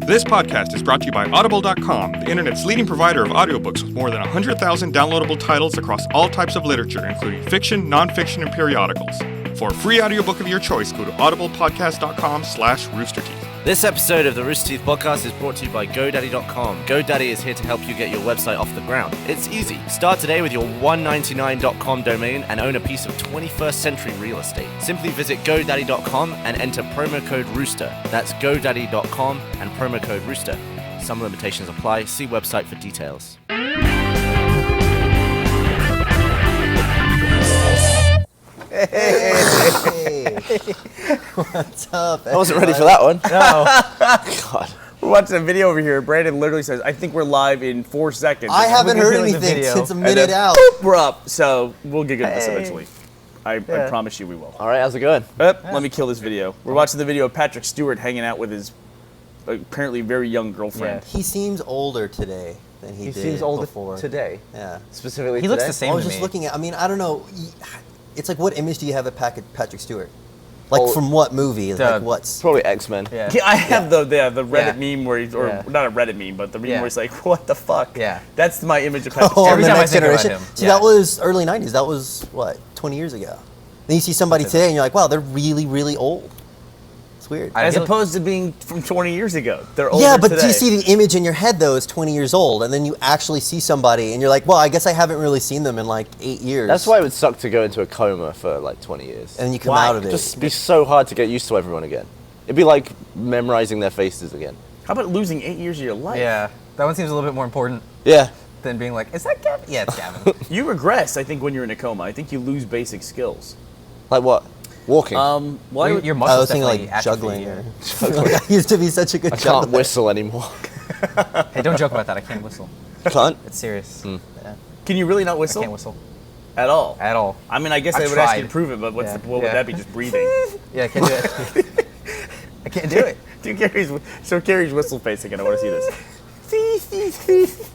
This podcast is brought to you by Audible.com, the internet's leading provider of audiobooks with more than 100,000 downloadable titles across all types of literature, including fiction, nonfiction, and periodicals. For a free audiobook of your choice, go to audiblepodcast.com/roosterteeth. This episode of the Rooster Teeth podcast is brought to you by GoDaddy.com. GoDaddy is here to help you get your website off the ground. It's easy. Start today with your $1.99.com domain and own a piece of 21st century real estate. Simply visit GoDaddy.com and enter promo code Rooster. That's GoDaddy.com and promo code Rooster. Some limitations apply. See website for details. Hey. What's up? I wasn't ready for that one. No. God. We're watching a video over here. Brandon literally says, I think we're live in 4 seconds. I haven't heard Looking at the anything video. since a And minute then, out. boop, we're up. So we'll get good at this Hey. eventually. I promise you we will. All right, how's it going? Let me kill this video. We're watching the video of Patrick Stewart hanging out with his apparently very young girlfriend. He seems older today than he did seems older before. today. Yeah. Specifically He today? looks the same I was to just me. looking at, I don't know. It's like, what image do you have of Patrick Stewart? Like, Oh, from what movie? Like, what's... Probably X-Men. Yeah. I have the Reddit Yeah. meme where he's, or Yeah. not a Reddit meme, but the meme Yeah. where he's like, what the fuck? Yeah. That's my image of Patrick Oh, Stewart. Every the time I next think about generation. him. See, Yeah. that was early 90s. That was, what, 20 years ago? Then you see somebody today and you're like, wow, they're really, really old. It's weird. I As feel- opposed to being from 20 years ago. They're older Yeah, but today. do you see the image in your head, though, is 20 years old, and then you actually see somebody, and you're like, well, I guess I haven't really seen them in, like, 8 years. That's why it would suck to go into a coma for like 20 years. And then you come Why? out of it. Just be so hard to get used to everyone again. It'd be like memorizing their faces again. How about losing 8 years of your life? Yeah, that one seems a little bit more important Yeah. than being like, is that Gavin? Yeah, it's Gavin. You regress, I think, when you're in a coma. I think you lose basic skills. Like what? Walking. Why Your I muscles was thinking, definitely like, juggling. atrophy, Or, I used to be such a good I juggler. can't whistle anymore. Hey, don't joke about that. I can't whistle. Can't? It's serious. Yeah, Can you really not I whistle? can't whistle At all? at all. I mean, I guess I've I would ask you tried. to prove it, but what Yeah. would Yeah. that be? Just breathing? Yeah, I can't do it. I can't do it. Do Kerry's whistle face again. I want to see this.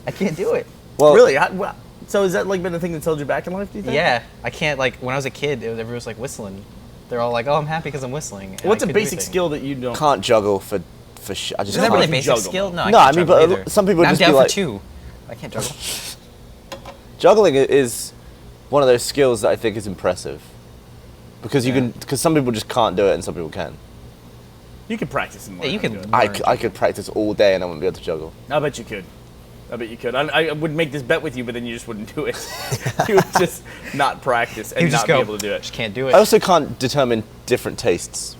I can't do it. Well, Really? So has that like been the thing that's held you back in life, do you think? Yeah, I can't, like, when I was a kid, everyone was like whistling. They're all like, oh, I'm happy because I'm whistling. and What's I a couldn't do basic anything. skill that you don't? can't juggle for I just Is that can't. really a you basic juggle. skill? No, No, I I can't mean, juggle but either. some people I'm just be down like- for two. I can't juggle. Juggling is one of those skills that I think is impressive. Because because some people just can't do it and some people can. You can practice and learn. Yeah, you how to can- do it. I could practice all day and I wouldn't be able to juggle. I bet you could. I bet you could. I would make this bet with you, but then you just wouldn't do it. You would just not practice and You not just be go, able to do it. just can't do it. I also can't determine different tastes.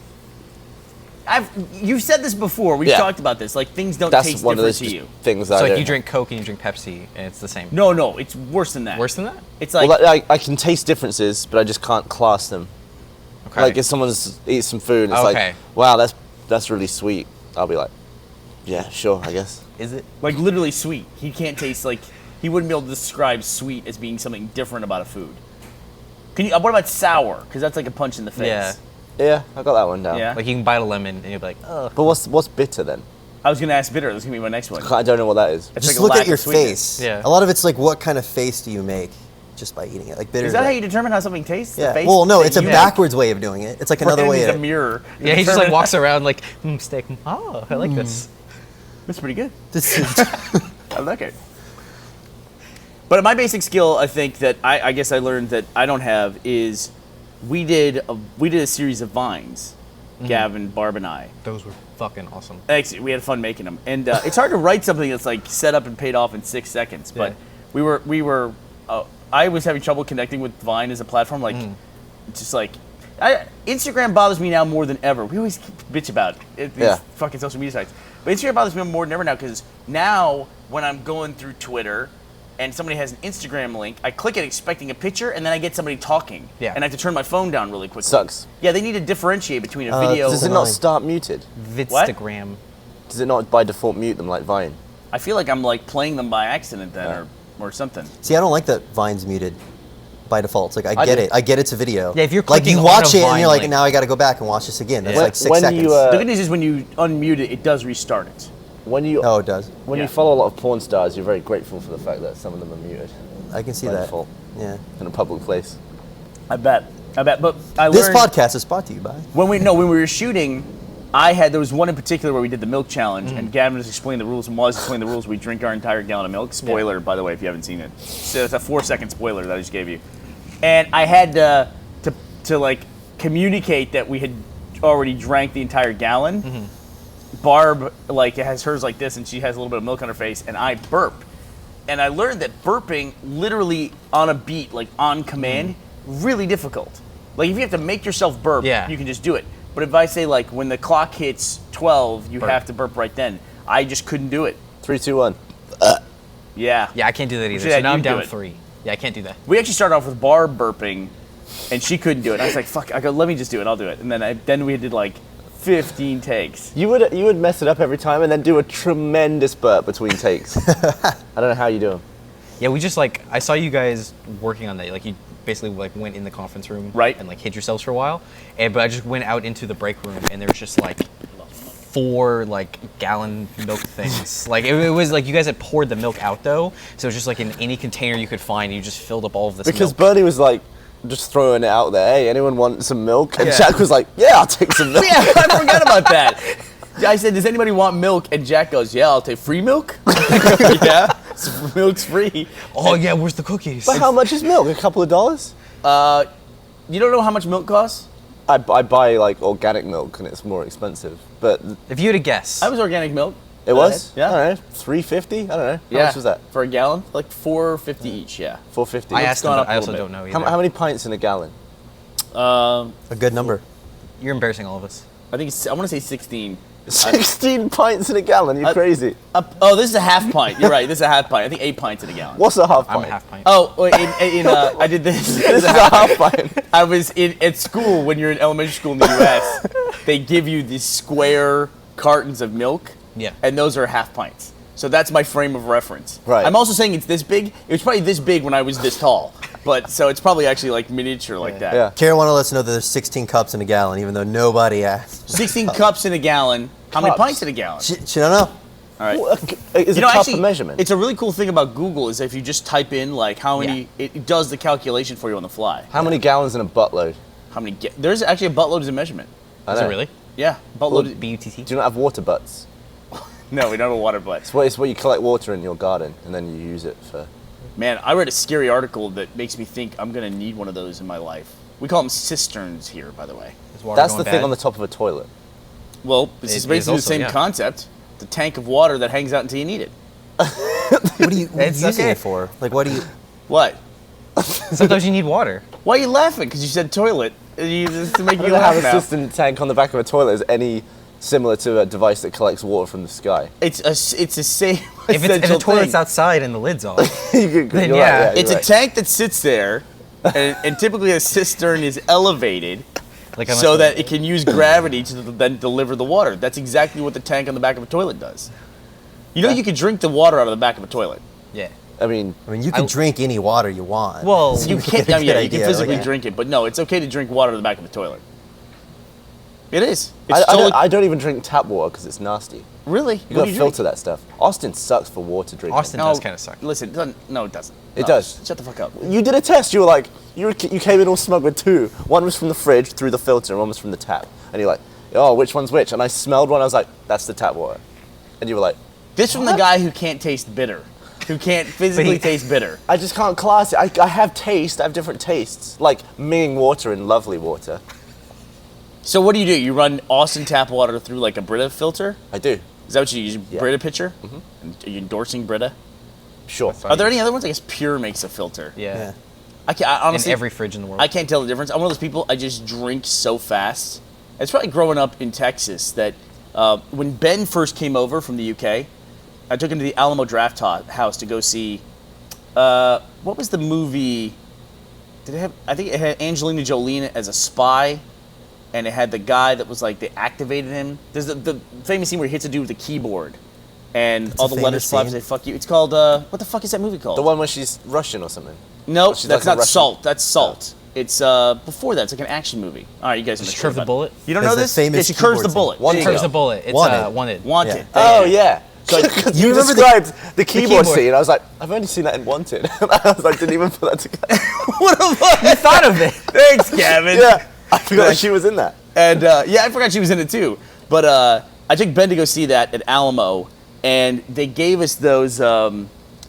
You've said this before. We've Yeah. talked about this. Like things don't That's taste one of different those to you. things that So I like don't- you drink Coke and you drink Pepsi, and it's the same. No, it's worse than that. Worse than that? It's like Well, I can taste differences, but I just can't class them. Okay. Like if someone's eats some food and it's Okay. like, wow, that's really sweet. I'll be like, yeah, sure, I guess. Is it? like literally sweet. He can't taste like he wouldn't be able to describe sweet as being something different about a food. Can you? What about sour? Because that's like a punch in the face. Yeah. Yeah, I got that one down. Yeah. Like you can bite a lemon and you'll be like, oh. But what's bitter then? I was gonna ask bitter. That's gonna be my next one. I don't know what that is. It's Just like a look lack at your of sweetness. face. Yeah. A lot of it's like, what kind of face do you make just by eating it? Like bitter. Is that how you determine how something tastes? The Yeah. face Well, no, that it's a you backwards way of doing it. It's like make? another way. Brandon's To, a mirror. Yeah, he just like walks around like, steak. Oh, I like this. That's pretty good. This is- I like it. But my basic skill, I think that I guess I learned that I don't have is we did a series of vines, Gavin, Barb, and I. Those were fucking awesome. Actually, we had fun making them, and it's hard to write something that's like set up and paid off in 6 seconds. But Yeah. we were I was having trouble connecting with Vine as a platform, like just like. Instagram bothers me now more than ever. We always bitch about it, these Yeah. fucking social media sites. But Instagram bothers me more than ever now because now when I'm going through Twitter and somebody has an Instagram link, I click it expecting a picture and then I get somebody talking. Yeah. And I have to turn my phone down really quickly. Sucks. Yeah, they need to differentiate between a video. Does it annoying. not start muted? Vidstagram. Does it not by default mute them like Vine? I feel like I'm like playing them by accident then or something. See, I don't like that Vine's muted by default. It's like, I get do. it. I get it's a video. Yeah, if you're like, clicking you on watch a it and Vine you're like, link- now I got to go back and watch this again. That's When- like 6 when seconds. you, The good news is when you unmute it, it does restart it. When you Oh, it does. when Yeah. you follow a lot of porn stars, you're very grateful for the fact that some of them are muted I can see by that. default Yeah. in a public place. I bet. But I This learned podcast is brought to you by. when we were shooting, there was one in particular where we did the milk challenge, and Gavin was explaining the rules, and while he was explaining the rules, we drink our entire gallon of milk. Spoiler, by the way, if you haven't seen it. So it's a 4-second spoiler that I just gave you. And I had to like communicate that we had already drank the entire gallon. Barb like has hers like this, and she has a little bit of milk on her face, and I burp. And I learned that burping literally on a beat, like on command, really difficult. Like if you have to make yourself burp, you can just do it. But if I say like when the clock hits 12, you have to burp right then. I just couldn't do it. 3, 2, 1. Yeah, I can't do that either. So now I'm down 3. Yeah, I can't do that. We actually started off with Barb burping, and she couldn't do it. I was like, "Fuck!" I go, "Let me just do it. I'll do it." And then we did like 15 takes. You would mess it up every time and then do a tremendous burp between takes. I don't know how you do them. Yeah, we just like I saw you guys working on that. Like you basically like went in the conference room, and like hid yourselves for a while. But I just went out into the break room, and there was just like 4 like gallon milk things. Like it was like you guys had poured the milk out though, so it was just like in any container you could find. You just filled up all of this because milk. Burnie was like just throwing it out there. Hey, anyone want some milk? And Jack was like, yeah, I'll take some milk. Yeah, I forgot about that. I said, does anybody want milk? And Jack goes, yeah, I'll take free milk. Yeah, milk's free. Oh yeah, where's the cookies? But how much is milk? A couple of dollars? You don't know how much milk costs? I buy like organic milk and it's more expensive. But if you had a guess, I was organic milk. It was? Yeah. I don't know. $3.50? I don't know. How much was that? For a gallon? Like $4.50 each. Yeah. $4.50. I asked him, up but I a also little don't know bit. either. How many pints in a gallon? A good number. You're embarrassing all of us. I think I want to say 16. 16 pints in a gallon? You're crazy. Oh, this is a half pint. You're right. This is a half pint. I think 8 pints in a gallon. What's a half pint? I'm a half pint. Oh, I did this. This is a half pint. I was at school when you're in elementary school in the U.S. They give you these square cartons of milk. Yeah. And those are half pints. So that's my frame of reference. Right. I'm also saying it's this big. It was probably this big when I was this tall. But so it's probably actually like miniature like that. Yeah. Kerry wanted to let us know that there's 16 cups in a gallon, even though nobody asked. 16 cups in a gallon. How many Cups. pints in a gallon? She don't know. All right. Is a cup a measurement? It's a really cool thing about Google is if you just type in like how many, it does the calculation for you on the fly. How many gallons in a buttload? How many? There's actually a buttload as a measurement. I Is know. it really? Yeah, buttload. BUTT? Do you not have water butts? No, we don't have a water butt. It's where you collect water in your garden and then you use it for... Man, I read a scary article that makes me think I'm gonna need one of those in my life. We call them cisterns here, by the way. Is water That's going the thing bad? on the top of a toilet. Well, this It is is basically the also, same yeah. concept. The tank of water that hangs out until you need it. What are you It's using okay. it for? Like, what do you... What? Sometimes you need water. Why are you laughing? Because you said toilet. Just to make I you don't know how laugh the now. cistern tank on the back of a toilet is any similar to a device that collects water from the sky. It's a same If essential the toilet's thing. outside and the lid's off. You're Then right, yeah. you're It's a right. tank that sits there, and typically a cistern is elevated Like how much so water? that it can use gravity to then deliver the water. That's exactly what the tank on the back of a toilet does. You know you can drink the water out of the back of a toilet. Yeah. I mean, you can drink any water you want. Well, You can't. Good I mean, yeah, you idea, can physically like- drink it, but no, it's okay to drink water out of the back of a toilet. It is. It's I totally, don't even drink tap water because it's nasty. really. You What gotta do you filter that stuff. Austin sucks for water drinking. Austin does kind of suck. Listen, no, it doesn't. It No, does. Shut the fuck up. You did a test. You were like, you came in all smug with 2. One was from the fridge through the filter, and one was from the tap. And you're like, oh, which one's which? And I smelled one. I was like, that's the tap water. And you were like, This from the guy who can't taste bitter, who can't physically taste bitter. I just can't class it. I have taste. I have different tastes, like Ming water and lovely water. So what do? You run Austin tap water through like a Brita filter? I do. Is that what you use? Yeah. Brita pitcher? And are you endorsing Brita? Sure. Are there any other ones? I guess Pure makes a filter. Yeah. I honestly, In every fridge in the world. I can't tell the difference. I'm one of those people. I just drink so fast. It's probably growing up in Texas that when Ben first came over from the UK, I took him to the Alamo Draft House to go see. What was the movie? Did it have? I think it had Angelina Jolie in it as a spy, and it had the guy that was like they activated him. There's the famous scene where he hits a dude with a keyboard, and That's all a the famous letters fly and scene? say "fuck you." It's called what the fuck is that movie called? The one where she's Russian or something. No, she's that's like a not Russian- Salt. That's Salt. It's before that. It's like an action movie. All right, you guys. Just know curve the about it. bullet? You don't There's know the this? famous Yeah, she curves keyboard the bullet. One There you curves go. the bullet. It's Wanted. wanted. Wanted. Yeah. Oh There. yeah. So you remember the- described the keyboard keyboard. scene. I was like, I've only seen that in Wanted. I was like, didn't even put that together. What the fuck? You thought of it. Thanks, Gavin. Yeah, I forgot that she was in that. And yeah, I forgot she was in it too. But I took Ben to go see that at Alamo, and they gave us those.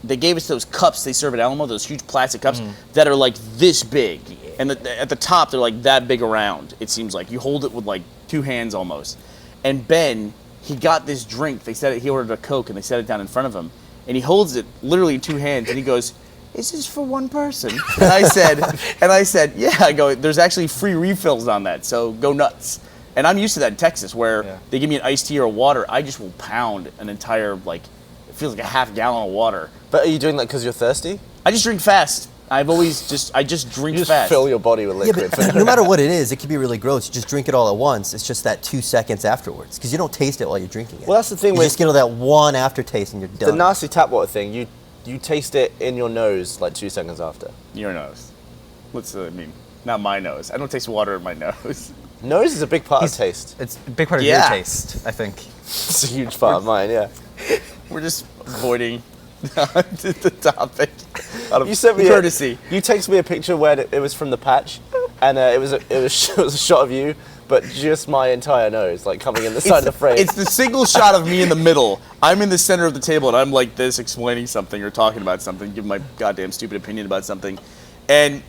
They gave us those cups they serve at Alamo, those huge plastic cups that are like this big, and at the top they're like that big around. It seems like you hold it with like 2 hands almost. And Ben, he got this drink. He ordered a Coke, and they set it down in front of him, and he holds it literally in 2 hands, and he goes, "Is this for one person?" And I said, "Yeah." I go, "There's actually free refills on that, so go nuts." And I'm used to that in Texas, where they give me an iced tea or water. I just will pound an entire it feels like a half gallon of water. But are you doing that because you're thirsty? I just drink fast. I just drink You just fast. fill your body with liquid. Yeah, but no matter what it is, it can be really gross. You just drink it all at once. It's just that 2 seconds afterwards, because you don't taste it while you're drinking it. Well, that's the thing you with just get all that one aftertaste and you're done. the nasty tap water thing. You taste it in your nose like 2 seconds after. Your nose. Not my nose. I don't taste water in my nose. Nose is a big part of taste. It's a big part of your taste, I think. It's a huge part of mine, yeah. We're just avoiding the topic out of You sent me courtesy. You texted me a picture where it was from the patch, and it was a shot of you, but just my entire nose, like coming in the side of the frame. It's the single shot of me in the middle. I'm in the center of the table, and I'm like this, explaining something or talking about something, giving my goddamn stupid opinion about something, and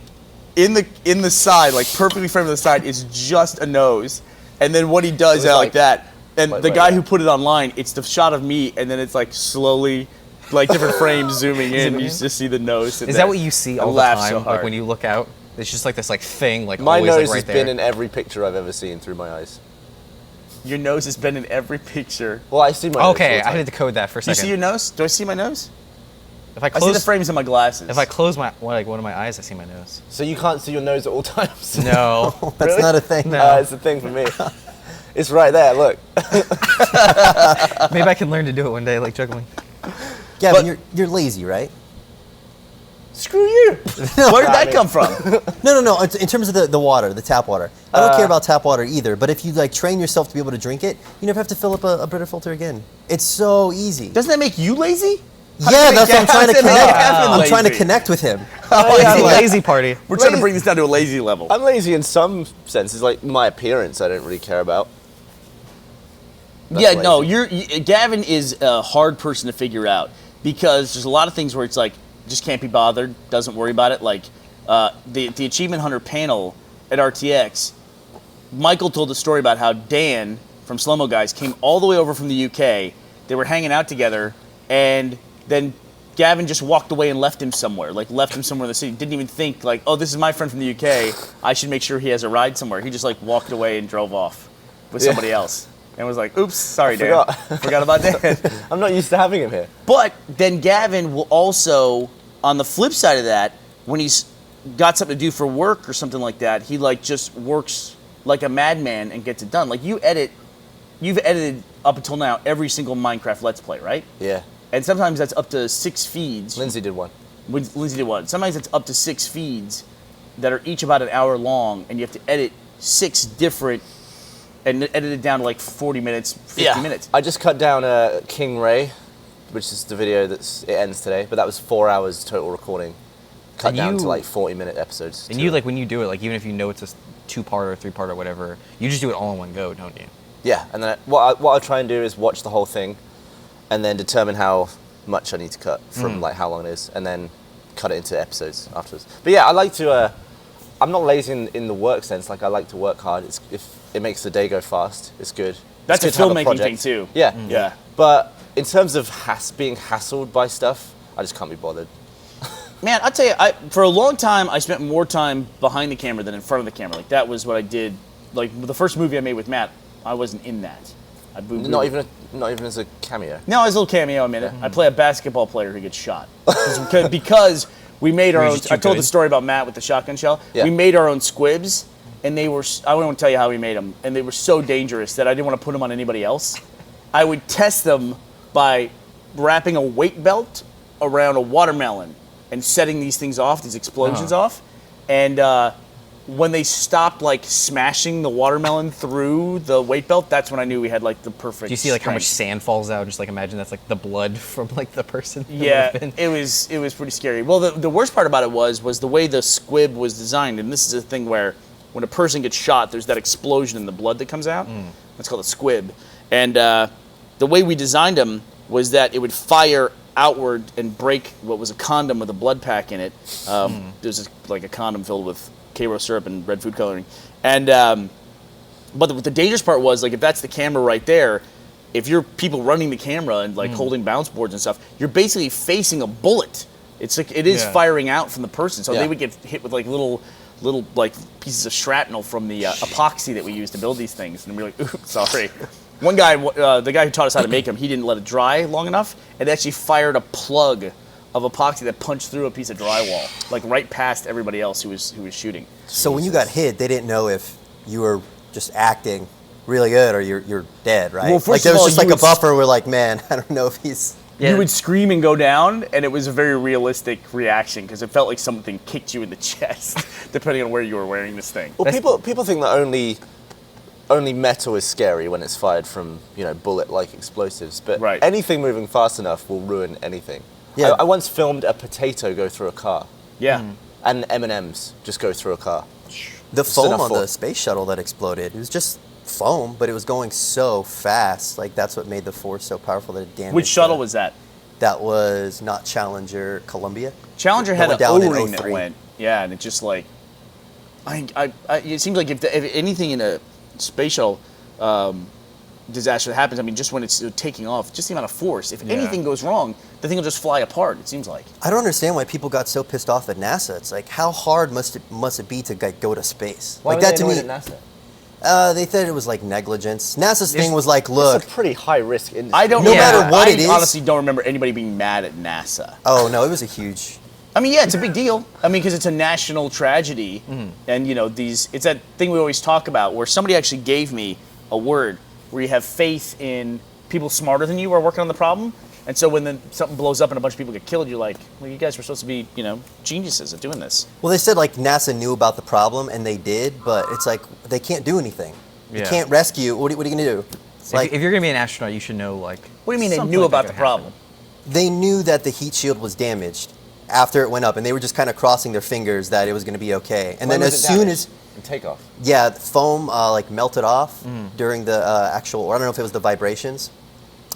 in the side, like perfectly framed on the side, is just a nose, and then what he does like that, and the guy who put it online, it's the shot of me, and then it's like slowly, like different frames zooming in. You just see the nose. Is that what you see all the time? So like when you look out, it's just like this thing, like my always, nose like, right has there. been in every picture I've ever seen through my eyes. Your nose has been in every picture. Well, I see my nose. Okay, all the I time. had to code that for a You second. see your nose? Do I see my nose? If I I see close, the frames in my glasses. if I close one of my eyes, I see my nose. So you can't see your nose at all times? No. That's Really? not a thing. No. It's a thing for me. It's right there, look. Maybe I can learn to do it one day, like juggling. Gavin, you're lazy, right? Screw you. Where did that come from? No. In terms of the water, the tap water, I don't care about tap water either. But if you train yourself to be able to drink it, you never have to fill up a Brita filter again. It's so easy. Doesn't that make you lazy? Yeah, that's what I'm trying to connect. Gavin I'm trying to lazy? connect with him. It's a lazy party. We're trying to bring this down to a lazy level. I'm lazy in some senses, like my appearance I don't really care about. That's lazy. Gavin is a hard person to figure out, because there's a lot of things where it's like, just can't be bothered, doesn't worry about it. Like the Achievement Hunter panel at RTX, Michael told the story about how Dan from Slow Mo Guys came all the way over from the UK. They were hanging out together, and then Gavin just walked away and left him somewhere in the city. Didn't even think like, oh, this is my friend from the UK. I should make sure he has a ride somewhere. He just walked away and drove off with somebody else. And was like, oops, sorry, Dan. Forgot about Dan. I'm not used to having him here. But then Gavin will also, on the flip side of that, when he's got something to do for work or something like that, he just works like a madman and gets it done. Like you've edited up until now every single Minecraft Let's Play, right? Yeah. And sometimes that's up to 6 feeds. Lindsay did one. Lindsay did one. Sometimes it's up to 6 feeds that are each about an hour long, and you have to edit 6 different, and edit it down to 40 minutes, 50 minutes. I just cut down King Ray, which is the video it ends today, but that was 4 hours total recording. Cut down to 40-minute episodes. And you when you do it, even if you know it's a 2-part or 3-part or whatever, you just do it all in one go, don't you? Yeah, and then what I try and do is watch the whole thing, and then determine how much I need to cut from how long it is, and then cut it into episodes afterwards. But yeah, I like to. I'm not lazy in the work sense. I like to work hard. If it makes the day go fast, it's good. That's it's a good to have filmmaking thing project. too. Yeah, Yeah. But in terms of being hassled by stuff, I just can't be bothered. Man, I'll tell you, for a long time, I spent more time behind the camera than in front of the camera. That was what I did. The first movie I made with Matt, I wasn't in that. Not even as a cameo. No, as a little cameo. I'm in it. I play a basketball player who gets shot because we made our own. I told the story about Matt with the shotgun shell. Yeah. We made our own squibs, and they were. I won't tell you how we made them, and they were so dangerous that I didn't want to put them on anybody else. I would test them by wrapping a weight belt around a watermelon and setting these things off, these explosions off, and when they stopped smashing the watermelon through the weight belt, that's when I knew we had the perfect. Do you see how much strength. sand falls out? Just imagine that's the blood from the person. Yeah, it was pretty scary. Well, the worst part about it was the way the squib was designed, and this is a thing where when a person gets shot, there's that explosion in the blood that comes out. That's called a squib. And the way we designed them was that it would fire outward and break what was a condom with a blood pack in it. There's like a condom filled with K-Rose syrup and red food coloring. And but the dangerous part was, like, if that's the camera right there, if you're people running the camera and like holding bounce boards and stuff, you're basically facing a bullet. It's like it is firing out from the person, so they would get hit with like little like pieces of shrapnel from the epoxy that we use to build these things, and we're like, oops, sorry. One guy, the guy who taught us how to make them, he didn't let it dry long enough, and actually fired a plug of epoxy that punched through a piece of drywall, like right past everybody else who was shooting. So when you got hit, they didn't know if you were just acting really good or you're dead, right? Well, first like there of was all, just like a buffer. We're like, man, I don't know if he's. Yeah. You would scream and go down, and it was a very realistic reaction because it felt like something kicked you in the chest, depending on where you were wearing this thing. Well, people think that only metal is scary when it's fired from bullet-like explosives, but anything moving fast enough will ruin anything. Yeah. I once filmed a potato go through a car. Yeah. And M&Ms just go through a car. The foam on the space shuttle that exploded, it was just foam, but it was going so fast. Like, that's what made the force so powerful that it damaged. Which shuttle was that? That was not Challenger, Columbia. Challenger had an O-ring that went. Yeah, and it just like, it seems like if anything in a space shuttle disaster that happens, I mean, just when it's taking off, just the amount of force, if anything goes wrong, the thing will just fly apart, it seems like. I don't understand why people got so pissed off at NASA. It's like, how hard must it be to go to space? Why like were that they to me. At NASA? They said it was like negligence. NASA's thing was like, look, it's a pretty high risk industry. no matter what it is. I honestly don't remember anybody being mad at NASA. Oh no, it was a huge. I mean, yeah, it's a big deal. I mean, because it's a national tragedy, and it's that thing we always talk about where somebody actually gave me a word where you have faith in people smarter than you who are working on the problem. And so when then something blows up and a bunch of people get killed, you're like, well, you guys were supposed to be, geniuses at doing this. Well, they said like NASA knew about the problem and they did, but it's like they can't do anything. Yeah. You can't rescue. What are you gonna do? Like, if you're gonna be an astronaut, you should know like. What do you mean they knew about the problem? They knew that the heat shield was damaged after it went up, and they were just kind of crossing their fingers that it was going to be okay. And then as soon as takeoff, the foam like melted off during the actual, or I don't know if it was the vibrations,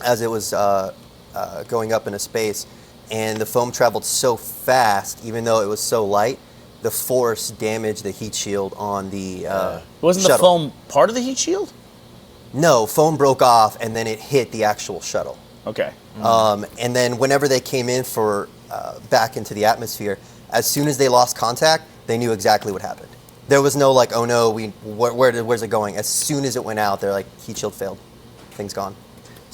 as it was going up into space, and the foam traveled so fast, even though it was so light, the force damaged the heat shield on the Wasn't shuttle. The foam part of the heat shield? No, foam broke off, and then it hit the actual shuttle. Okay. And then whenever they came in for back into the atmosphere, as soon as they lost contact, they knew exactly what happened. There was no like, oh no, where's it going? As soon as it went out, they're like, heat shield failed, thing's gone.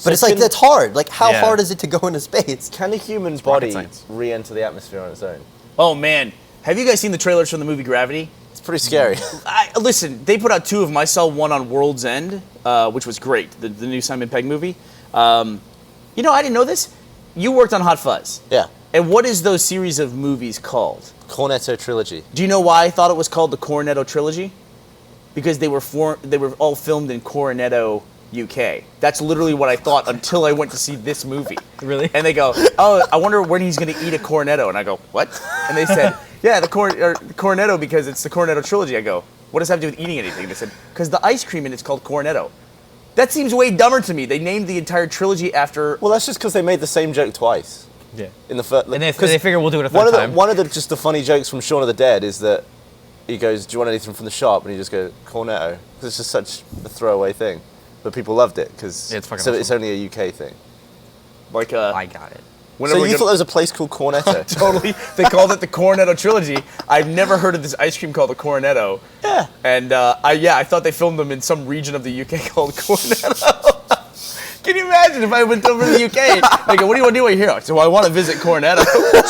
But it's like, that's hard. Like, how hard is it to go into space? Can a human body re-enter the atmosphere on its own? Oh man, have you guys seen the trailers from the movie Gravity? It's pretty scary. Listen, they put out two of them. I saw one on World's End, which was great, the new Simon Pegg movie. I didn't know this. You worked on Hot Fuzz. Yeah. And what is those series of movies called? Cornetto Trilogy. Do you know why I thought it was called the Cornetto Trilogy? Because they were all filmed in Cornetto, UK. That's literally what I thought until I went to see this movie. Really? And they go, oh, I wonder when he's going to eat a Cornetto. And I go, what? And they said, yeah, the Cornetto because it's the Cornetto Trilogy. I go, what does that have to do with eating anything? They said, because the ice cream in it's called Cornetto. That seems way dumber to me. They named the entire trilogy after... Well, that's just because they made the same joke twice. Yeah. In the first, and they figure we'll do it a third time. One of the funny jokes from Shaun of the Dead is that he goes, "Do you want anything from the shop?" And he just goes, "Cornetto," because it's just such a throwaway thing, but people loved it because it's only a UK thing. Like I got it. So you thought there was a place called Cornetto? Totally. They called it the Cornetto Trilogy. I've never heard of this ice cream called the Cornetto. Yeah. And I thought they filmed them in some region of the UK called Cornetto. Can you imagine if I went over to the UK? They go, what do you want to do while you're here? I said, well, I want to visit Cornetto.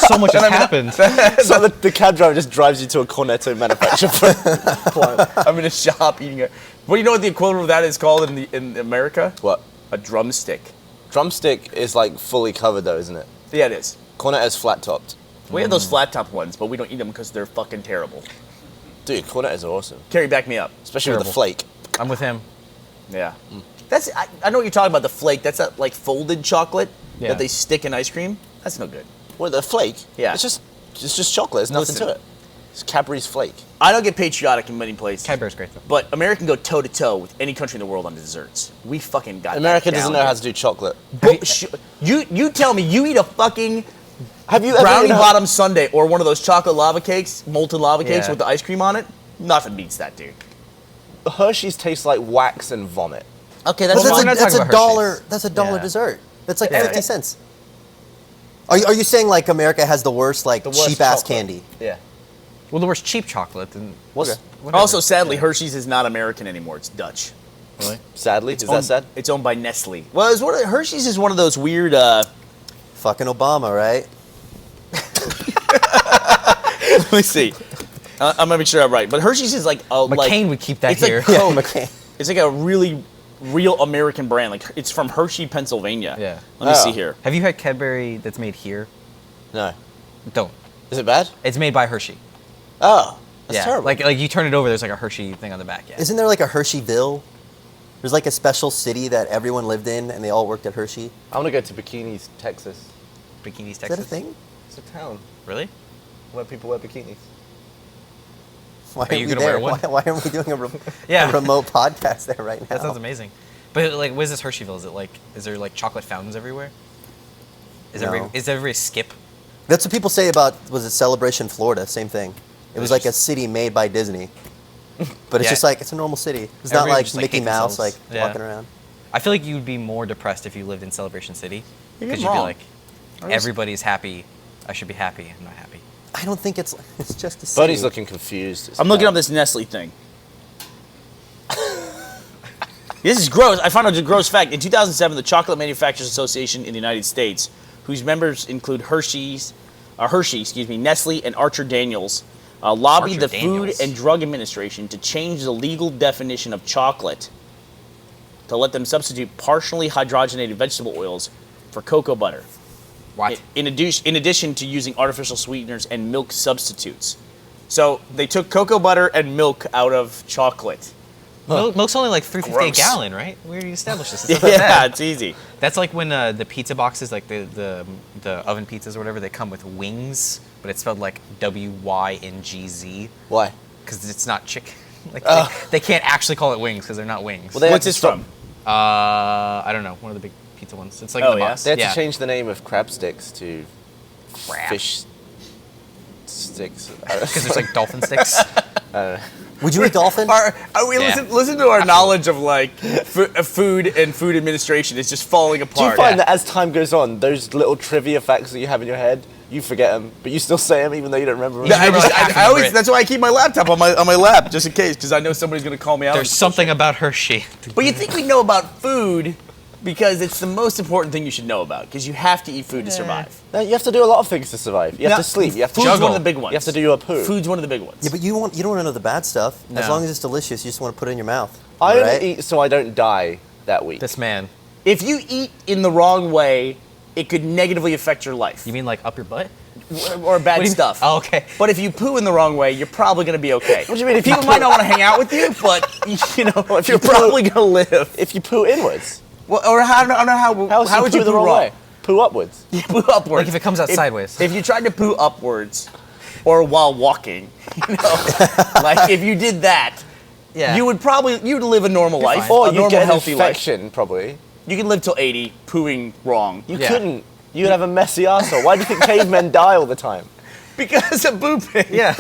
So much has happened. So the cab driver just drives you to a Cornetto manufacturer. I'm in a shop eating it. Well, you know what the equivalent of that is called in America? What? A drumstick. Drumstick is like fully covered though, isn't it? Yeah, it is. Cornetto's flat topped. We have those flat top ones, but we don't eat them because they're fucking terrible. Dude, Cornettos are awesome. Kerry, back me up. Especially with the flake. I'm with him. Yeah. I know what you're talking about, the flake. That's that like folded chocolate that they stick in ice cream. That's no good. What, the flake? Yeah. It's just chocolate. There's nothing to it. It's Cadbury's Flake. I don't get patriotic in many places. Cadbury's great though. But America can go toe to toe with any country in the world on desserts. We fucking got America that doesn't down know how here. to do chocolate. You tell me you eat a fucking Have you ever brownie eaten bottom sundae or one of those chocolate lava cakes, molten lava cakes Yeah. with the ice cream on it? Nothing beats that, dude. Hershey's tastes like wax and vomit. Okay, Well, that's Well, fine. we're not that's talking a about dollar. Hershey's. That's a dollar Yeah. dessert. That's like Yeah. 50 cents. Are you saying like America has the worst like The worst cheap ass chocolate. candy? Yeah. Well, the worst cheap chocolate. And What's whatever. Also, sadly, Hershey's is not American anymore. It's Dutch. Really? sadly? Is that Owned- sad? It's owned by Nestle. Well, Hershey's is one of those weird. Fucking Obama, right? Let me see. I'm gonna make sure I'm right. But Hershey's is like McCain would keep that it's here. Like Coke. McCain. It's like a really real American brand. Like it's from Hershey, Pennsylvania. Yeah. Let me Oh. see here. Have you had Cadbury that's made here? No. Don't. Is it bad? It's made by Hershey. Oh, that's yeah. terrible. Like you turn it over, there's like a Hershey thing on the back. Yeah. Isn't there like a Hersheyville? There's like a special city that everyone lived in and they all worked at Hershey. I want to go to Bikinis, Texas. Bikinis, Is Texas? that a thing? It's a town Really? where people wear bikinis. Why Are you aren't we gonna there? wear one? Why aren't we doing a Yeah. remote podcast there right now? That sounds amazing. But like, what is this Hersheyville? Is there like chocolate fountains everywhere? Is No. every skip? That's what people say about, was it Celebration, Florida? Same thing. It was It's like a just- city made by Disney. But it's Yeah. just like, it's a normal city. It's not Everyone like just, like, Mickey hate Mouse like themselves. Yeah. walking around. I feel like you'd be more depressed if you lived in Celebration City. You're Because you'd be wrong. like, everybody's happy. I should be happy. I'm not happy. I don't think it's just a city. Buddy's looking confused. It's I'm looking bad. up this Nestle thing. This is gross. I found out a gross fact. In 2007, the Chocolate Manufacturers Association in the United States, whose members include Hershey, Nestle, and Archer Daniels, lobbied Archer the Food Daniels. and Drug Administration to change the legal definition of chocolate to let them substitute partially hydrogenated vegetable oils for cocoa butter. What? In addition to using artificial sweeteners and milk substitutes. So they took cocoa butter and milk out of chocolate. Milk's only like $3.50 a Gross. gallon, right? We already established this. It's not that Yeah, bad. it's easy. That's like when the pizza boxes, like the oven pizzas or whatever, they come with wings, but it's spelled like WYNGZ Why? because it's not chicken. Like they can't actually call it wings because they're not wings. Well, they What's have to this stop- from? I don't know. One of the big pizza ones. It's like Oh, in the yeah? box. They had yeah. to change the name of crab sticks to Crab. fish sticks. Because there's like dolphin sticks. Would you eat dolphin? Listen to our knowledge of like food and food administration is just falling Do apart. you find that as time goes on, those little trivia facts that you have in your head, you forget them, but you still say them even though you don't remember them? Yeah, I always, it. that's why I keep my laptop on my lap just in case, because I know somebody's gonna call me out. There's something about Hershey. But you think we know about food because it's the most important thing you should know about, because you have to eat food to survive. No, you have to do a lot of things to survive. You have No, to sleep. You have to food's juggle. one of the big ones. You have to do your poo. Food's one of the big ones. Yeah, but you don't want to know the bad stuff. As No. long as it's delicious, you just want to put it in your mouth. I right? only eat so I don't die that week. This man. If you eat in the wrong way, it could negatively affect your life You mean like up your butt? or bad What do you- stuff. Oh, okay. But if you poo in the wrong way, you're probably gonna be okay. What do you mean, if People you might poo- not want to hang out with you, but you know, if you you're poo- probably gonna live. If you poo inwards, Well, or I don't know how would you poo poo the wrong wrong? way? Poo upwards. You poo upwards. Like if it comes out sideways. If you tried to poo upwards, or while walking, you know, like if you did that, Yeah. you'd live a normal life, Or a you normal get an healthy life. infection, probably. You can live till 80, pooing wrong. You Yeah. couldn't. You'd have a messy arsehole. Why do you think cavemen die all the time? Because of pooping. Yeah.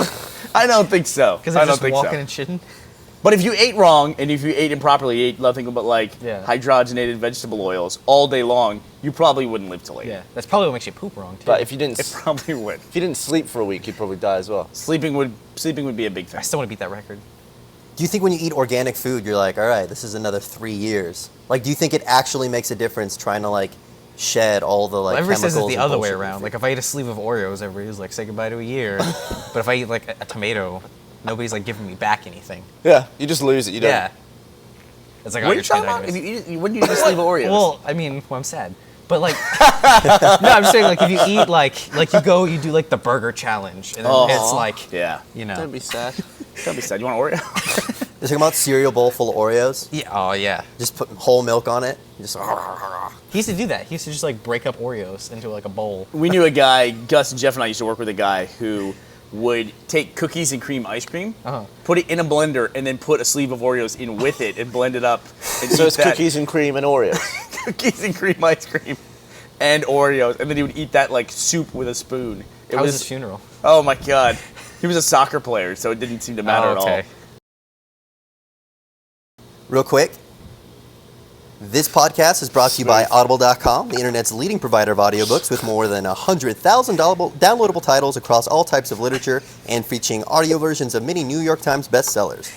I don't think so. Because I they're don't just think walking so. and shitting. But if you ate wrong, and if you ate improperly, you ate nothing but like Yeah. hydrogenated vegetable oils all day long, you probably wouldn't live till 80. Yeah. That's probably what makes you poop wrong too. But if you didn't, It probably would. if you didn't sleep for a week, you'd probably die as well. Sleeping would be a big thing. I still want to beat that record. Do you think when you eat organic food, you're like, all right, this is another 3 years? Like, do you think it actually makes a difference trying to like shed all the like Well, everybody chemicals says it's the and other way bullshit? around. Like if I eat a sleeve of Oreos, everybody's like, say goodbye to a year. But if I eat like a tomato, nobody's like giving me back anything. Yeah, you just lose it. You don't. Yeah. It's like, oh, What are you're you talking trying about? to If you eat, when do you eat a sleeve of Oreos? Well, I mean, I'm sad. But like, no, I'm just saying like if you eat like you do like the burger challenge, and then it's like, yeah. you know. Don't be sad. Don't be sad. You want an Oreo? You're talking about cereal bowl full of Oreos? Yeah, oh yeah. Just put whole milk on it? Just He used to do that. He used to just like break up Oreos into like a bowl. We knew a guy, Gus and Jeff and I used to work with a guy who would take cookies and cream ice cream, put it in a blender, and then put a sleeve of Oreos in with it and blend it up. And So eat it's that. cookies and cream and Oreos. Cookies and cream ice cream and Oreos. And then he would eat that like soup with a spoon. How was his funeral? Oh my God. He was a soccer player, so it didn't seem to matter at all. Real quick, this podcast is brought to you by Audible.com, the internet's leading provider of audiobooks with more than 100,000 downloadable titles across all types of literature and featuring audio versions of many New York Times bestsellers.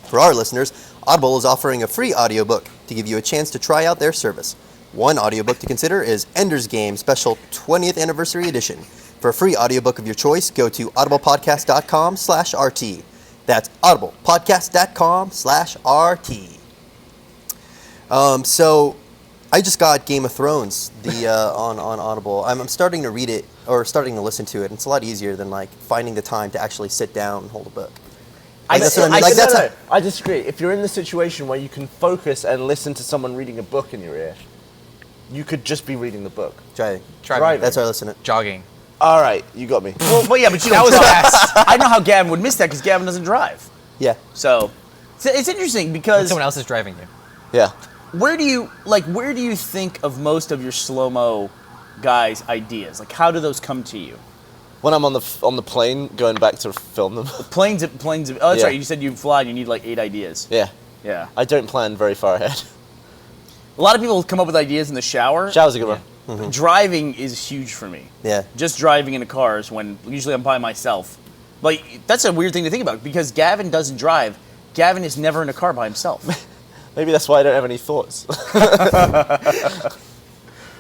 For our listeners, Audible is offering a free audiobook to give you a chance to try out their service. One audiobook to consider is Ender's Game Special 20th Anniversary Edition. For a free audiobook of your choice, go to audiblepodcast.com/RT. That's audiblepodcast.com/RT. So I just got Game of Thrones on Audible. I'm starting to read it or starting to listen to it. It's a lot easier than like finding the time to actually sit down and hold a book. I I disagree. If you're in the situation where you can focus and listen to someone reading a book in your ear, you could just be reading the book. Driving. Driving. That's our listener. Jogging. All right, you got me. Well, yeah, but you don't drive. I know how Gavin would miss that because Gavin doesn't drive. Yeah. So it's interesting When because someone else is driving you. Yeah. where do you think of most of your slow-mo guys' ideas? Like, how do those come to you? When I'm on the plane going back to film them. Planes. Oh, that's Yeah. right. You said you fly and you need like 8 ideas. Yeah. Yeah. I don't plan very far ahead. A lot of people come up with ideas in the shower. Shower's a good one. Driving is huge for me. Yeah. Just driving in a car is when usually I'm by myself. Like, that's a weird thing to think about because Gavin doesn't drive. Gavin is never in a car by himself. Maybe that's why I don't have any thoughts.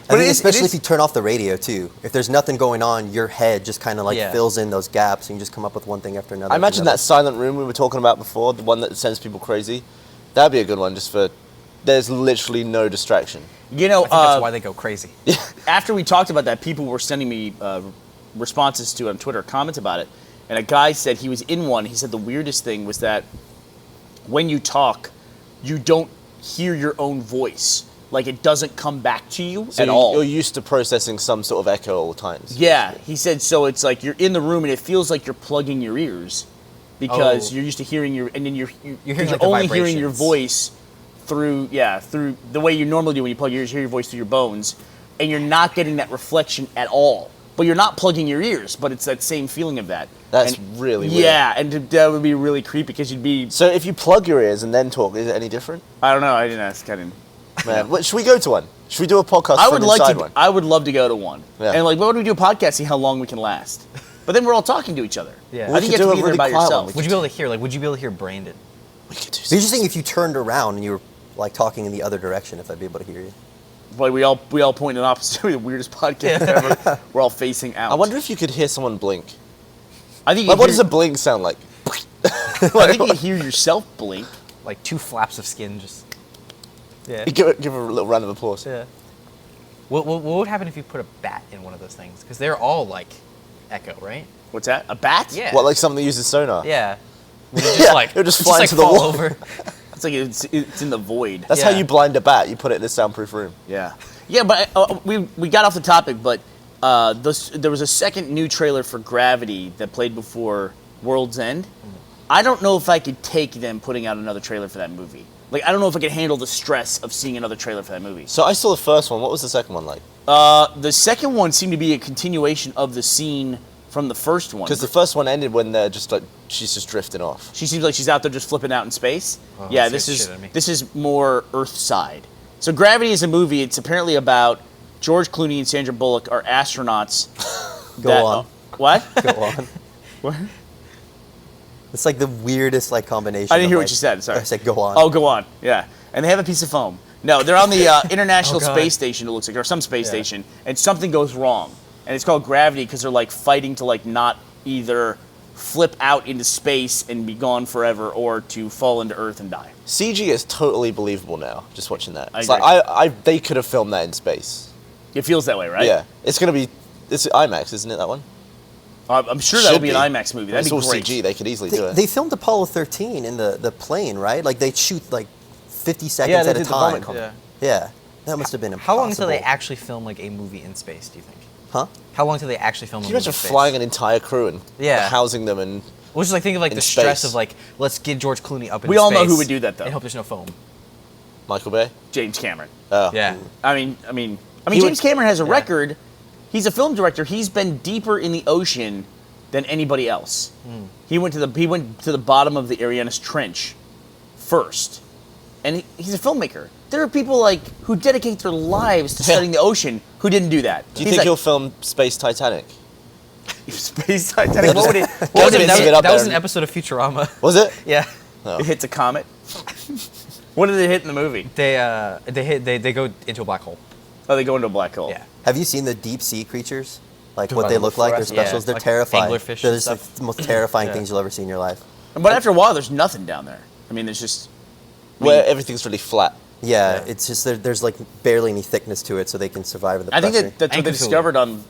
I mean, especially if you turn off the radio too. If there's nothing going on, your head just kind of like fills in those gaps, and you just come up with one thing after another. I imagine that silent room we were talking about before, the one that sends people crazy. That'd be a good one, just for. There's literally no distraction. You know, I think that's why they go crazy. After we talked about that, people were sending me responses to it on Twitter, comments about it, and a guy said he was in one. He said the weirdest thing was that when you talk, you don't hear your own voice. Like, it doesn't come back to you at all. You're used to processing some sort of echo all the time. Yeah, he said, so it's like you're in the room and it feels like you're plugging your ears because you're used to hearing and then you're hearing like the only hearing your vibrations. voice through the way you normally do when you plug your ears, hear your voice through your bones, and you're not getting that reflection at all. But you're not plugging your ears, but it's that same feeling of that. That's really weird. Yeah, and that would be really creepy because you'd be... So if you plug your ears and then talk, is it any different? I don't know, I didn't ask, I didn't... Man, should we go to one? Should we do a podcast I from would like inside to. one? I would love to go to one. Yeah. And like, what would we do a podcast? See how long we can last. But then we're all talking to each other. Yeah. I think you have to be there by yourself. Would you be able to hear? Like, would you be able to hear Brandon? We could do It's interesting if you turned around and you were like talking in the other direction, if I'd be able to hear you. But we all point in opposite. The weirdest podcast ever. We're all facing out. I wonder if you could hear someone blink. I think. Like, what does a blink sound like? I think you hear yourself blink. Like 2 flaps of skin, just. Yeah. Give a little round of applause. Yeah. What would happen if you put a bat in one of those things? Because they're all like echo, right? What's that? A bat? Yeah. What, like something that uses sonar? Yeah. Would it just like it would just it's fly like into the fall wall. over? It's like it's in the void. That's how you blind a bat. You put it in a soundproof room. Yeah. Yeah, but we got off the topic, but there was a second new trailer for Gravity that played before World's End. I don't know if I could take them putting out another trailer for that movie. Like, I don't know if I could handle the stress of seeing another trailer for that movie. So I saw the first one. What was the second one like? The second one seemed to be a continuation of the scene from the first one. Because the first one ended when they're just like, she's just drifting off. She seems like she's out there just flipping out in space. Oh, Yeah, that scares this shit out of me. is more Earthside. So Gravity is a movie. It's apparently about George Clooney and Sandra Bullock are astronauts. Go on. What? Go on. What? It's like the weirdest like combination. I didn't hear of, what you said. Sorry. I said go on. Oh, go on. Yeah. And they have a piece of foam. No, they're on the International Oh, God. Space Station, it looks like, or some space station, and something goes wrong. And it's called Gravity because they're like fighting to like not either flip out into space and be gone forever or to fall into Earth and die. CG is totally believable now, just watching that. I It's agree. like, they could have filmed that in space. It feels that way, right? Yeah. It's IMAX, isn't it, that one? I'm sure that'll be an IMAX movie. That'd It's be all great. CG. They could easily do it. They filmed Apollo 13 in the plane, right? Like they shoot like 50 seconds they at a did the time. vomit comedy. Yeah. Yeah. That must have been How impossible. long until they actually film like a movie in space? Do you think? Huh? How long until they actually film Can a you movie imagine in space? flying an entire crew and housing them and Well, just like think of like in the stress space. of like, let's get George Clooney up in We all know space who would do that, though. And hope there's no foam. Michael Bay? James Cameron. Oh. Yeah. I mean, He James would- Cameron has a record. He's a film director. He's been deeper in the ocean than anybody else. He went to the bottom of the Marianas Trench first, and he's a filmmaker. There are people like who dedicate their lives to studying the ocean who didn't do that. Do you think he'll film Space Titanic? Space Titanic? What would it? What What was would it? it? That That there. was an episode of Futurama. Was it? Yeah. It hits a comet. What did it hit in the movie? They go into a black hole. Oh, they go into a black hole. Yeah. Have you seen the deep sea creatures? Like Talking what they about look like? Their fluorescent- specials. yeah, They're like terrifying. anglerfish They're and just like stuff. the most terrifying Yeah. things you'll ever see in your life. But after a while, there's nothing down there. I mean, there's just Where everything's really flat. Yeah, it's just there's like barely any thickness to it, so they can survive in the I pressure. think that's what And they Cthulhu. discovered on,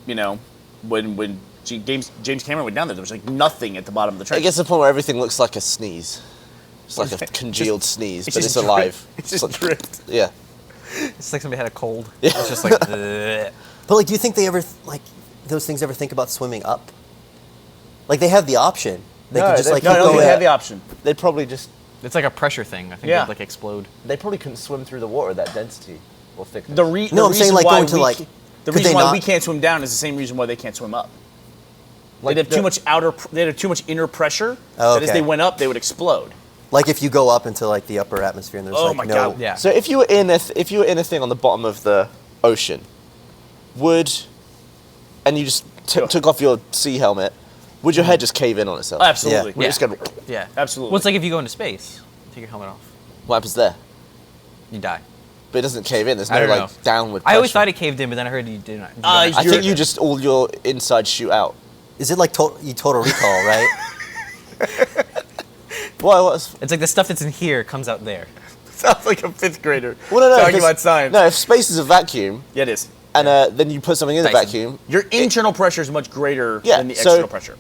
when James Cameron went down there. There was like nothing at the bottom of the I trench. guess the point where everything looks like a sneeze. It's like a congealed sneeze, but it's just alive. It's just like, dripped. Yeah. It's like somebody had a cold. It's just like. Ugh. But like, do you think they ever like those things ever think about swimming up? Like they have the option. They No, could just they- like No, keep no, going. they have the option. They'd probably just. It's like a pressure thing. I think Yeah. it'd like explode. They probably couldn't swim through the water at that density or thickness. No, I'm reason saying, like, why going to, we like, the could reason they why not- we can't swim down is the same reason why they can't swim up. Like They'd have too much they had too much inner pressure. Oh, That as okay. they went up, they would explode. Like if you go up into like the upper atmosphere and there's Oh like my no. God. Yeah. So if you were in a thing on the bottom of the ocean, and you just took off your sea helmet, would your head just cave in on itself? Absolutely. Would it just go, Yeah. Absolutely. Well, it's like if you go into space, take your helmet off, what happens there? you die. But it doesn't cave in. There's I no don't like know. downward. I always pressure. thought it caved in, but then I heard you did not. I You're- think you just all your insides shoot out. Is it like Total Recall, right? Well, what's, It's like the stuff that's in here comes out there. Sounds like a fifth grader well, no, talking 'cause- about science. No, if space is a vacuum, Yeah, it is. and then you put something in the Dyson. vacuum, Your internal pressure is much greater yeah, than the so external pressure.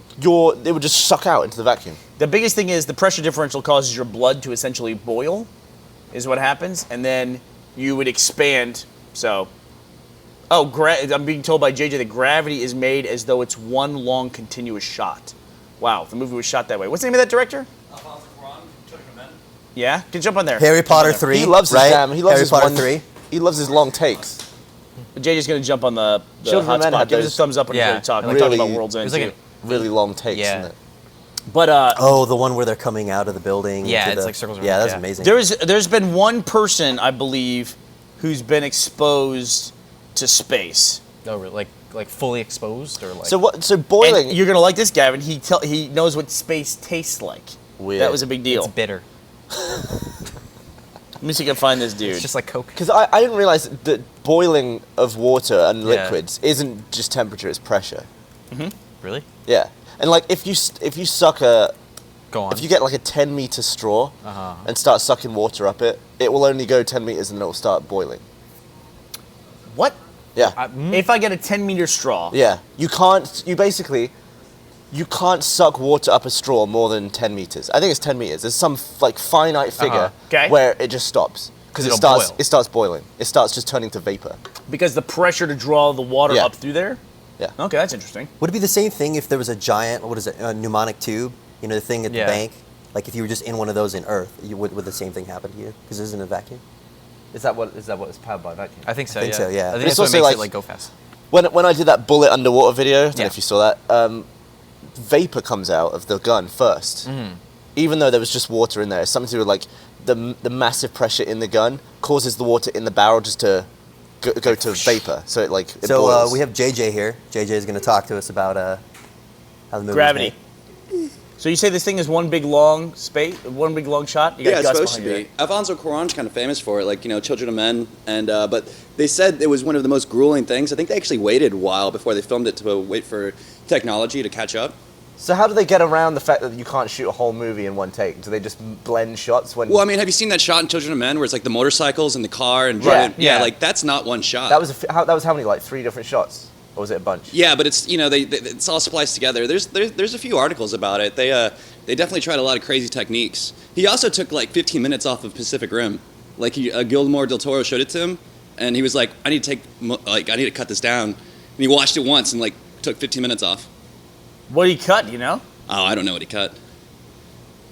it would just suck out into the vacuum. The biggest thing is the pressure differential causes your blood to essentially boil, is what happens, and then you would expand. So, I'm being told by JJ that gravity is made as though it's one long continuous shot. Wow, the movie was shot that way. What's the name of that director? Yeah, can you jump on there? Harry Potter Jump on 3. He loves right? his damn. He loves Harry his Potter one, 3. He loves his long takes. there. JJ's gonna jump on the Children of Men hotspot. had Give us a those- thumbs up when Yeah, you're ready to talk. We're really- talking about World's It End was like too. Really long takes, Yeah. isn't it? But Oh, the one where they're coming out of the building. Yeah, into it's the- like circles around, Yeah, that's yeah. amazing. there's been one person, I believe, who's been exposed to space. No, really, like fully exposed or like. So what? So boiling. And you're gonna like this, Gavin. He knows what space tastes like. Weird. That was a big it's deal. bitter. Let me see if I can find this dude. It's just like Coke. Because I didn't realize that boiling of water and Yeah. liquids isn't just temperature; it's pressure. Really? Yeah, and like if you suck Go on. if you get like a 10-meter straw Uh-huh. and start sucking water up it, it will only go 10 meters and it will start boiling. What? Yeah, If I get a 10-meter straw, yeah. You can't. You can't suck water up a straw more than 10 meters. I think it's 10 meters. There's some like finite figure Okay. where it just stops because It'll starts boil. it starts boiling. It starts just turning to vapor. because the pressure to draw the water Yeah. up through there. Yeah. Okay, that's interesting. Would it be the same thing if there was a giant, what is it, a pneumonic tube? You know, the thing at Yeah. the bank? Like if you were just in one of those in Earth, would the same thing happen to you? Because it isn't a vacuum? Is that what is powered by vacuum? I think so. I think yeah. so, yeah. I think It's that's what also makes like- it like go fast. When I did that bullet underwater video, I don't know Yeah. if you saw that, vapor comes out of the gun first. Even though there was just water in there, it's something to do with like the massive pressure in the gun causes the water in the barrel just to go to vapor. So it So boils. we have JJ here. JJ is going to talk to us about how the movie Gravity. So you say this thing is one big long shot? You got Yeah, it's Gus supposed to behind you, be. Alfonso Cuarón's kind of famous for it, like, Children of Men, and but they said it was one of the most grueling things. I think they actually waited a while before they filmed it to wait for technology to catch up. So how do they get around the fact that you can't shoot a whole movie in one take? Do they just blend shots when? Well, I mean, have you seen that shot in Children of Men where it's like the motorcycles and the car and Yeah. driving? Yeah. Like that's not one shot. that was how many, like 3 different shots, or was it a bunch? Yeah, but it's it's all spliced together. There's a few articles about it. They definitely tried a lot of crazy techniques. He also took like 15 minutes off of Pacific Rim. Like Guillermo del Toro showed it to him, and he was like, I need to cut this down. And he watched it once and like took 15 minutes off. What did he cut? You know? Oh, I don't know what he cut.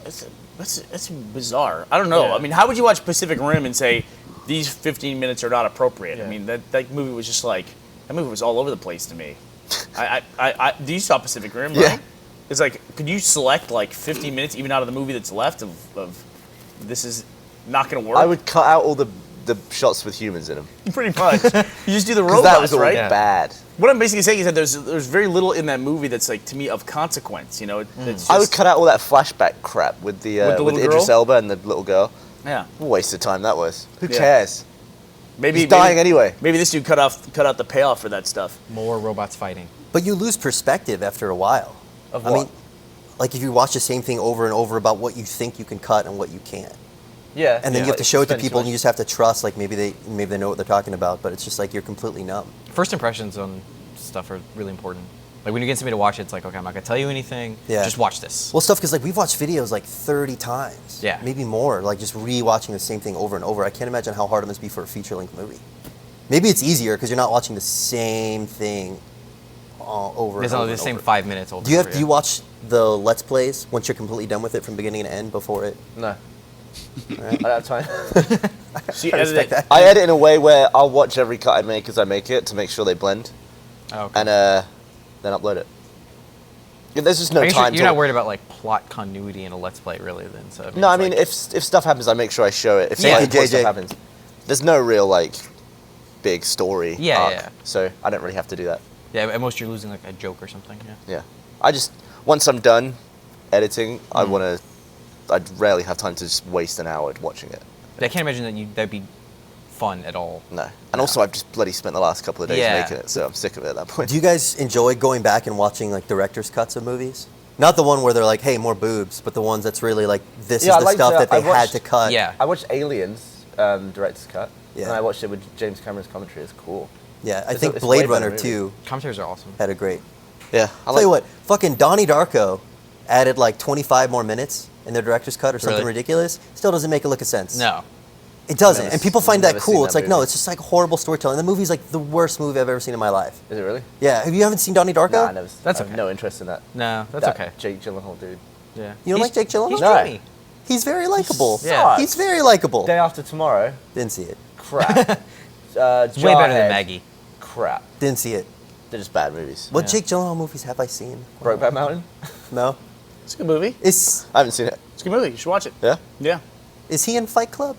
That's bizarre. I don't know. Yeah. I mean, how would you watch Pacific Rim and say these 15 minutes are not appropriate? Yeah. I mean, that movie was just like, that movie was all over the place to me. Do you saw Pacific Rim, right? Yeah. It's like, could you select like 15 minutes even out of the movie that's left of this is not going to work? I would cut out all the shots with humans in them. Pretty much. You just do the 'Cause robots, that was all right? bad. What I'm basically saying is that there's very little in that movie that's like, to me, of consequence. You know, it's just, I would cut out all that flashback crap with the little Idris girl? Elba and the little girl. yeah. What a waste of time that was. Who Yeah. cares? Maybe He's dying anyway. Maybe this dude cut out the payoff for that stuff. More robots fighting. But you lose perspective after a while. Of I what? mean, like if you watch the same thing over and over about what you think you can cut and what you can't. Yeah. And then you have to show it to people and you just have to trust, like maybe they know what they're talking about, but it's just like you're completely numb. First impressions on stuff are really important. Like when you get somebody to watch it, it's like, okay, I'm not gonna tell you anything. Yeah. Just watch this. Well, stuff because like we've watched videos like 30 times. Yeah. Maybe more. Like just re-watching the same thing over and over. I can't imagine how hard it must be for a feature-length movie. Maybe it's easier because you're not watching the same thing all over. It's and only over the and same over. 5 minutes over. Do you watch the Let's Plays once you're completely done with it from beginning to end before it? No. I don't have time. So you I edit respect it. that. I edit in a way where I'll watch every cut I make as I make it to make sure they blend, Oh, okay. and then upload it. Yeah, there's just no I guess time. you're not worried about like plot continuity in a Let's Play, really. Then, so No, I it's mean like- if stuff happens, I make sure I show it. If Yeah, something important JJ. stuff happens, there's no real like big story Yeah, arc, yeah. so I don't really have to do that. yeah, at most you're losing like a joke or something. Yeah. Yeah, I just once I'm done editing, I'd rarely have time to just waste an hour watching it. I can't imagine that'd be fun at all. No, and also I've just bloody spent the last couple of days Yeah. making it, so I'm sick of it at that point. Do you guys enjoy going back and watching like director's cuts of movies? Not the one where they're like, "Hey, more boobs," but the ones that's really like, "This Yeah, I is the like stuff to- that they I watched- had to cut." Yeah. I watched Aliens director's cut, Yeah. and I watched it with James Cameron's commentary. It's cool. Yeah. I It's think a- it's a Blade way better Runner movie. 2 Commentaries are awesome. had a great. Yeah, I'll tell you what, fucking Donnie Darko added like 25 more minutes in their director's cut or something Really? ridiculous. Still doesn't make a lick of sense. No. It doesn't. Never And people s- find that never seen cool. that It's like, no, movie. it's just like horrible storytelling. The movie's like the worst movie I've ever seen in my life. Is it really? Yeah. You haven't seen Donnie Darko? Nah, I never. That's I have okay. no interest in that. No, that's That okay. Jake Gyllenhaal dude. Yeah. You don't like Jake Gyllenhaal? He's No. dreamy. He's very likable. Yeah. He's very likable. Day After Tomorrow. Didn't see it. Crap. It's way better than Maggie. Crap. Didn't see it. They're just bad movies. What Yeah. Jake Gyllenhaal movies have I seen? Brokeback Mountain. No. It's a good movie. Is I haven't seen it. It's a good movie. You should watch it. Yeah. Yeah. he in Fight Club?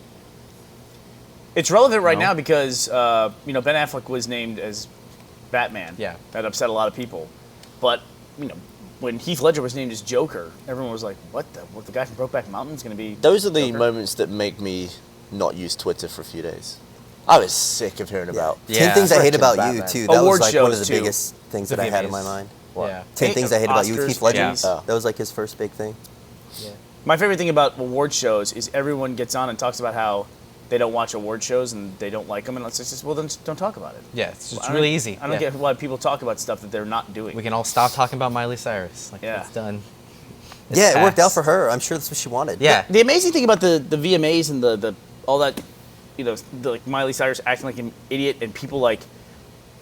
It's relevant right No. now because Ben Affleck was named as Batman. Yeah. That upset a lot of people. But when Heath Ledger was named as Joker, everyone was like, "What the guy from Brokeback Mountain is going to be?" Those are the Joker?" moments that make me not use Twitter for a few days. I was sick of hearing about. Yeah. 10 Things I Hate Frickin' About You, Batman. too. That Award was like one of shows, the too. biggest things The that I had in VMAs. my mind. What? Yeah. 10 Things I Hate About You, Oscars, Heath Ledger. Emmys. Oh. That was like his first big thing. My favorite thing about award shows is everyone gets on and talks about how they don't watch award shows and they don't like them, and it's just, well, then just don't talk about it. Yeah, it's I just don't- really easy. I don't Yeah. get why people talk about stuff that they're not doing. We can all stop talking about Miley Cyrus. Like, Yeah. it's done. It's Yeah, it worked out past. for her. I'm sure that's what she wanted. Yeah. The amazing thing about the VMAs and the all that, like Miley Cyrus acting like an idiot and people like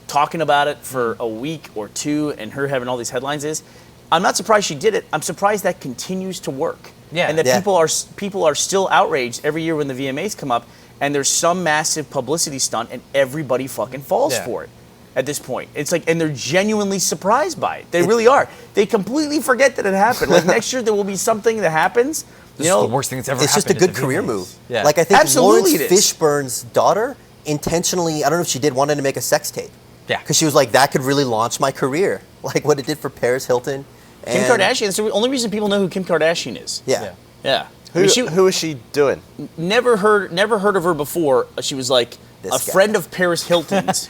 talking about it for a week or two and her having all these headlines is, I'm not surprised she did it. I'm surprised that continues to work. Yeah. And that Yeah. people are still outraged every year when the VMAs come up and there's some massive publicity stunt and everybody fucking falls Yeah. for it. At this point, it's like, and they're genuinely surprised by it. They really are. They completely forget that it happened. Like next year, there will be something that happens. This is the worst thing that's ever It's just a happened at good the career VMAs. move. Yeah. Like I think Absolutely Lawrence it is. Fishburne's daughter intentionally, I don't know if she did, wanted to make a sex tape. Yeah. Because she was like, that could really launch my career. Like what it did for Paris Hilton. Kim And- Kardashian. It's the only reason people know who Kim Kardashian is. Yeah. Yeah. Yeah. I Who, mean, she who is she doing? never heard of her before. She was like This a guy. friend of Paris Hilton's,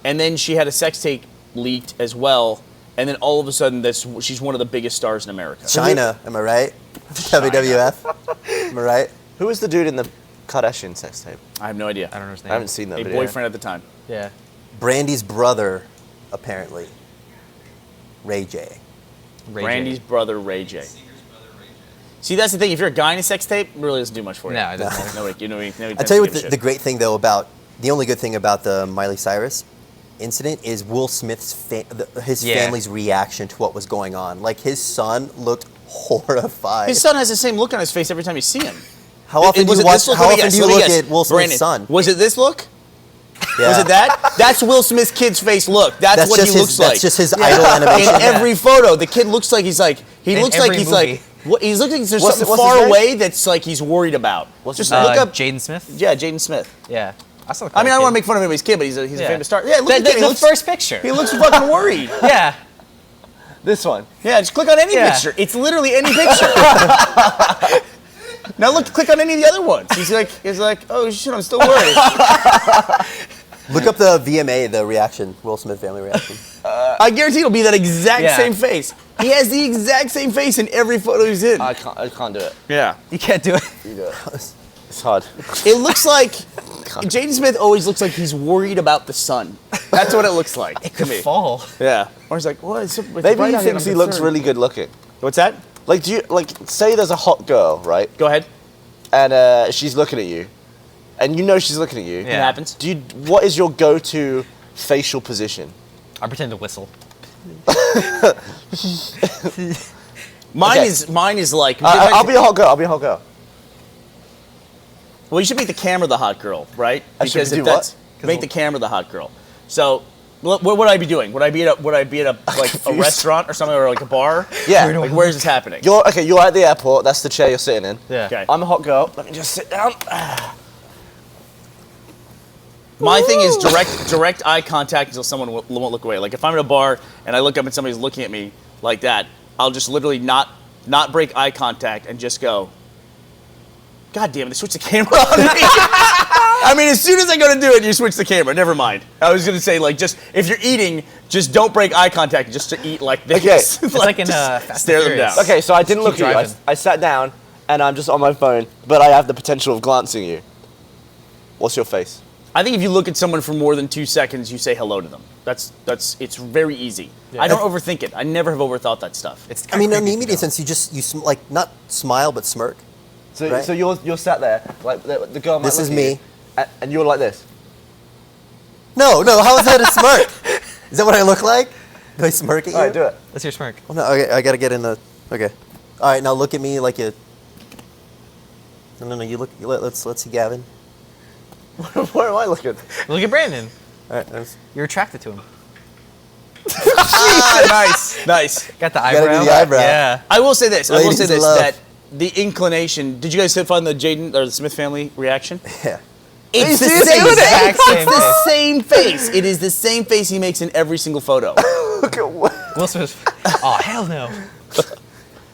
and then she had a sex tape leaked as well. And then all of a sudden, she's one of the biggest stars in America. China, am I right? WWF, am I right? Who was the dude in the Kardashian sex tape? I have no idea. I don't know his I name. haven't seen that A video. boyfriend at the time. Yeah. Brandy's brother, apparently. Ray J. Ray J. Brandy's brother, Ray J. See, that's the thing. If you're a guy in a sex tape, it really doesn't do much for you. No, it doesn't matter. Nobody, I tell you what, the great thing though about the only good thing about the Miley Cyrus incident is Will Smith's family's reaction to what was going on. Like, his son looked horrified. His son has the same look on his face every time you see him. How often do you look at Will Smith's Brandon, son? Was it this look? Yeah. Was it that? That's Will Smith's kid's face look. That's what he looks like. That's just his idol animation. In every photo, the kid looks like he's like he looks like he's like he's looking there's something far away that's like he's worried about. Just look up Jaden Smith. Yeah, Jaden Smith. Yeah. I mean, I don't want to make fun of anybody's kid, but he's a famous star. Yeah, look at the first picture. He looks fucking worried. Yeah. This one. Yeah, just click on any picture. It's literally any picture. Now look, click on any of the other ones. He's like, oh shit, I'm still worried. Look up the VMA, the reaction, Will Smith family reaction. I guarantee it'll be that exact same face. He has the exact same face in every photo he's in. I can't do it. Yeah. You can't do it. You do it. It's hard. It looks like Jaden Smith always looks like he's worried about the sun. That's what it looks like. It could fall. Yeah. Or he's like, what? It's Maybe he thinks he looks really good looking. What's that? Like, say there's a hot girl, right? Go ahead. And she's looking at you, and you know she's looking at you. Yeah. It happens. What is your go-to facial position? I pretend to whistle. Mine is like. I'll be a hot girl. Well, you should make the camera the hot girl, right? Because if that's make the camera the hot girl. So, what would I be doing? Would I be at a restaurant or something, or like a bar? Yeah. Like, where is this happening? You're at the airport. That's the chair you're sitting in. Yeah. Okay. I'm a hot girl. Let me just sit down. My thing is direct eye contact until someone won't look away. Like if I'm at a bar and I look up and somebody's looking at me like that, I'll just literally not break eye contact and just go, God damn it, they switched the camera on me. I mean, as soon as I go to do it, you switch the camera. Never mind. I was going to say, like, just if you're eating, just don't break eye contact just to eat like this. Okay. It's like in Fast stare and them down. Furious. Okay, so I didn't look at you. driving. I sat down, and I'm just on my phone, but I have the potential of glancing at you. What's your face? I think if you look at someone for more than 2 seconds, you say hello to them. It's very easy. Yeah. I don't overthink it. I never have overthought that stuff. I mean, in the immediate sense, you like not smile but smirk. So, Right. so you're sat there, like the girl might This look is at me. you, and you're like this. No, how is that a smirk? Is that what I look like? Do I smirk at you? All right, do it. Let's hear smirk. Well, no, okay, I gotta get in the. Okay. All right, now look at me like you. No. You look. Let's see, Gavin. Where am I looking? Look at Brandon. All right. You're attracted to him. Nice. Got the gotta eyebrow. do the eyebrow. Yeah. I will say this. Ladies love. That the inclination. Did you guys find the Jaden or the Smith family reaction? Yeah. It's the It's same the exact face. same It's the face. same face. It is the same face he makes in every single photo. Look at what? Will Smith. Oh, hell no.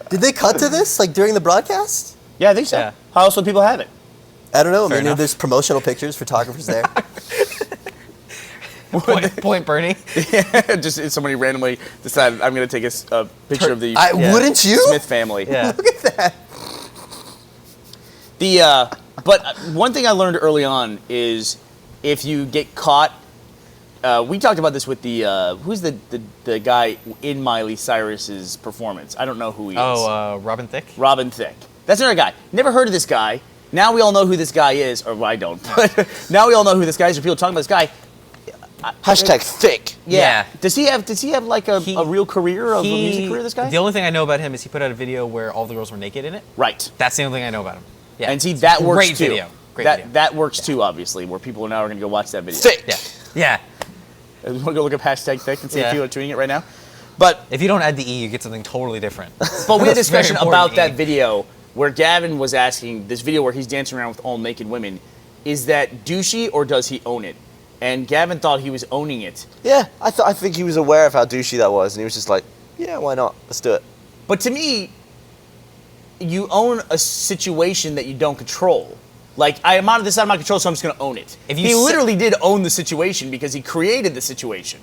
Did they cut to this like during the broadcast? Yeah, I think so. Yeah. How else would people have it? I don't know. Fair Maybe enough. there's promotional pictures, photographers there. Point Burnie. Just if somebody randomly decided I'm going to take a picture of the Wouldn't you? Smith family. Yeah. Look at that. But one thing I learned early on is if you get caught, we talked about this with the who's the guy in Miley Cyrus's performance. I don't know who he is. Oh, Robin Thicke. Robin Thicke. That's another guy. Never heard of this guy. Now we all know who this guy is, or well, I don't. But now we all know who this guy is. Or people talking about this guy. Hashtag thick. Yeah. Yeah. Does he have like a real career, a music career? This guy. The only thing I know about him is he put out a video where all the girls were naked in it. Right. That's the only thing I know about him. Yeah. And see, that works Great too. video. Great video. That works too, obviously, where people now are going to go watch that video. Thick. Yeah. You want to go look up hashtag thick and see if Yeah. people are tweeting it right now? But If you don't add the E, you get something totally different. we had a That's discussion very about important, that E. video where Gavin was asking, this video where he's dancing around with all naked women, is that douchey or does he own it? And Gavin thought he was owning it. Yeah, I think he was aware of how douchey that was, and he was just like, yeah, why not? Let's do it. But to me, you own a situation that you don't control. Like, I'm out of this out of my control, so I'm just going to own it. If you He sa- literally did own the situation because he created the situation.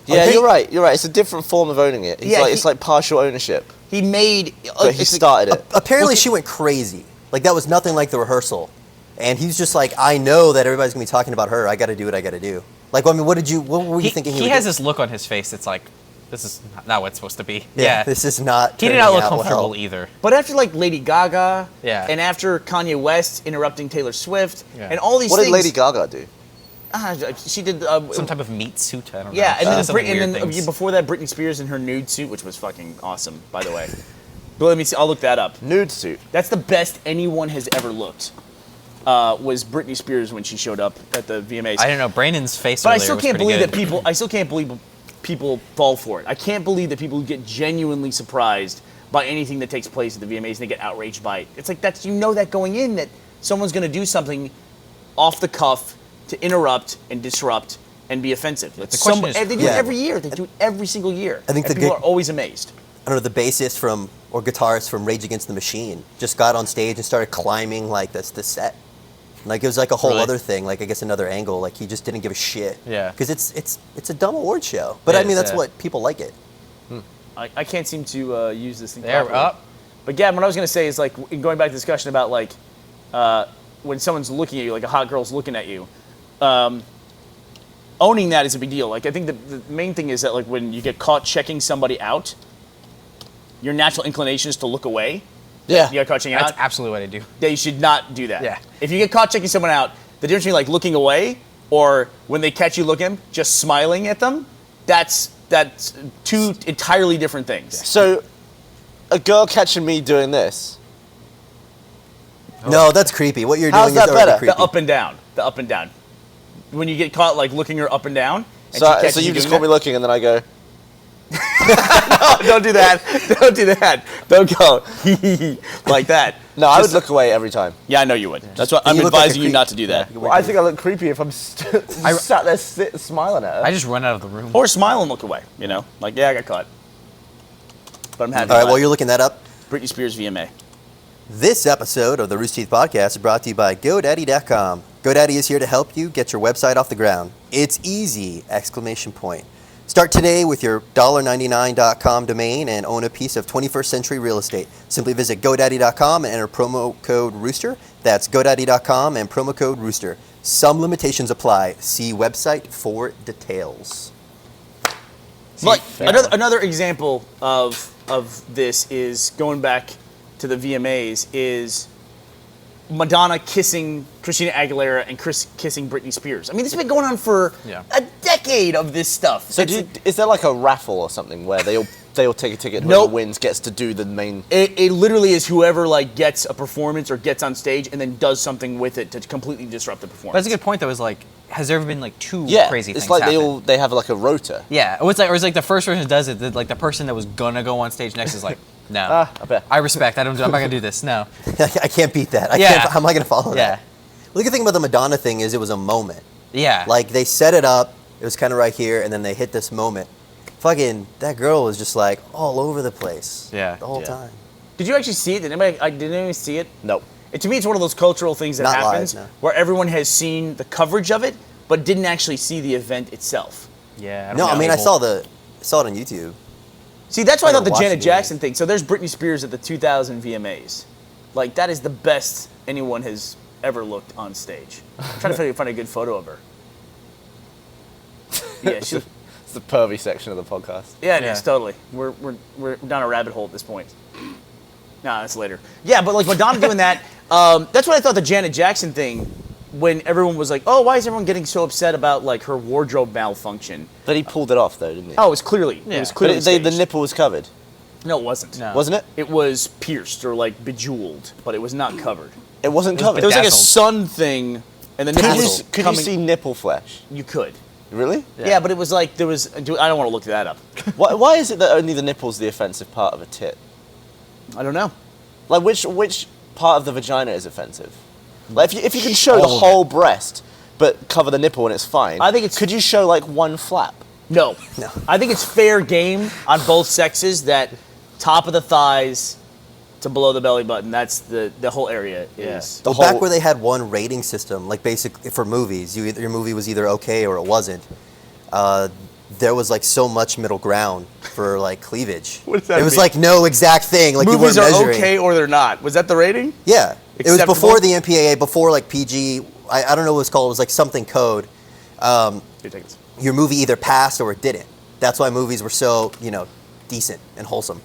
Yeah, Okay. you're right. It's a different form of owning it. It's like partial ownership. He made... But he started it. Apparently, she went crazy. Like that was nothing like the rehearsal, and he's just like, I know that everybody's gonna be talking about her. I got to do what I got to do. Like, I mean, what were you thinking? He would has do? this look on his face that's like, This is not what it's supposed to be. Yeah, this is not. He did not look turning out comfortable well. either. But after like Lady Gaga, Yeah. and after Kanye West interrupting Taylor Swift, Yeah. and all these What things. did Lady Gaga do? She did Some type of meat suit. I don't know. yeah, She and did some then, weird things. before that, Britney Spears in her nude suit, which was fucking awesome, by the way. But let me see. I'll look that up. Nude suit. That's the best anyone has ever looked. Was Britney Spears when she showed up at the VMAs. I don't know. Brandon's face But I earlier still was can't pretty believe good. that people. I still can't believe people fall for it. I can't believe that people get genuinely surprised by anything that takes place at the VMAs and they get outraged by it. It's like that's that going in that someone's going to do something off the cuff to interrupt and disrupt and be offensive. The question is, they do it every year. They do it every single year. I think and the people good- are always amazed. I don't know, the bassist or guitarist from Rage Against the Machine just got on stage and started climbing like the set. Like it was like a whole Really? other thing, like I guess another angle. Like he just didn't give a shit. Yeah. Because it's a dumb award show. But It I mean is, that's yeah. what people like it. I can't seem to use this thing There, properly. up. But Gavin, what I was going to say is like going back to the discussion about like when someone's looking at you, like a hot girl's looking at you, owning that is a big deal. Like I think the main thing is that like when you get caught checking somebody out, your natural inclination is to look away. Yeah. You got caught checking That's out. absolutely what I do. Yeah, you should not do that. Yeah. If you get caught checking someone out, the difference between like looking away or when they catch you looking, just smiling at them, that's two entirely different things. So, a girl catching me doing this. No, that's creepy. What you're How's doing is that already better? creepy. The up and down. The up and down. When you get caught like looking her up and down. And So, she catches so you just doing caught me looking, and then I go. that, don't do that. Don't do that. Don't go like that. No, I would look away every time. Yeah, I know you would. That's why I'm You look like a advising you creep. not to do that. Well, I think I look creepy if I'm sat there smiling at her. I just run out of the room. Or smile and look away. You know, like yeah, I got caught. But I'm happy. All right, while you're looking that up, Britney Spears VMA. this episode of the Rooster Teeth Podcast is brought to you by GoDaddy.com. GoDaddy is here to help you get your website off the ground. It's easy! ! Start today with your $1.99.com domain and own a piece of 21st century real estate. Simply visit GoDaddy.com and enter promo code Rooster. That's GoDaddy.com and promo code Rooster. Some limitations apply. See website for details. Like another example of this is going back to the VMAs is Madonna kissing Christina Aguilera and kissing Britney Spears. I mean, this has been going on for a decade of this stuff. So is there like a raffle or something where they all take a ticket and Nope. whoever wins gets to do the main? It literally is whoever like gets a performance or gets on stage and then does something with it to completely disrupt the performance. That's a good point, though. Is like, has there ever been like two Yeah, crazy things it's like happen? they have like a rota. Yeah, or it's like the first person who does it, like the person that was gonna go on stage next is like, no, I bet. I respect. I'm not gonna do this. No. I can't beat that. Yeah. How am I going to follow Yeah. that? The good thing about the Madonna thing is it was a moment. Yeah. Like they set it up, it was kind of right here, and then they hit this moment. Fucking that girl was just like all over the place. Yeah. The whole Yeah. time. Did you actually see it? Did anybody see it? Nope. To me, it's one of those cultural things that Not live, happens no. where everyone has seen the coverage of it, but didn't actually see the event itself. Yeah. No, I mean I saw it on YouTube. See, that's why I I thought the never watched Janet the Jackson thing. So there's Britney Spears at the 2000 VMAs. Like, that is the best anyone has ever looked on stage. I'm trying to find a good photo of her. Yeah, she, It's the pervy section of the podcast. yeah, it Yeah. is, totally. We're down a rabbit hole at this point. Nah, that's later. Yeah, but like Madonna doing that, that's what I thought the Janet Jackson thing, when everyone was like, oh, why is everyone getting so upset about like her wardrobe malfunction? But he pulled it off though, didn't he? Oh, it was clearly. Yeah. It was But clearly the staged. nipple was covered, No, it wasn't. No. wasn't it? It was pierced or like bejeweled, but it was not covered. It wasn't It was covered. There was like a Bedazzled. sun thing, and the nipples Could you coming. see nipple flesh? You could. Really? Yeah. But it was like there was. I don't want to look that up. Why is it that only the nipple's the offensive part of a tit? I don't know. Like which part of the vagina is offensive? Like if you can show the All of whole breast but cover the nipple and it's fine. I think it's- Could you show like one flap? No. No. I think it's fair game on both sexes that top of the thighs to below the belly button. That's the whole area is. The Well, whole back where they had one rating system, like basically for movies, your movie was either okay or it wasn't. There was like so much middle ground for like cleavage. What does that It was mean? like no exact thing. Like Movies you are weren't measuring. okay or they're not. Was that the rating? Yeah, it was Acceptable? before the MPAA, before like PG. I don't know what it was called. It was like something code. Here, take this. Your movie either passed or it didn't. That's why movies were so, decent and wholesome.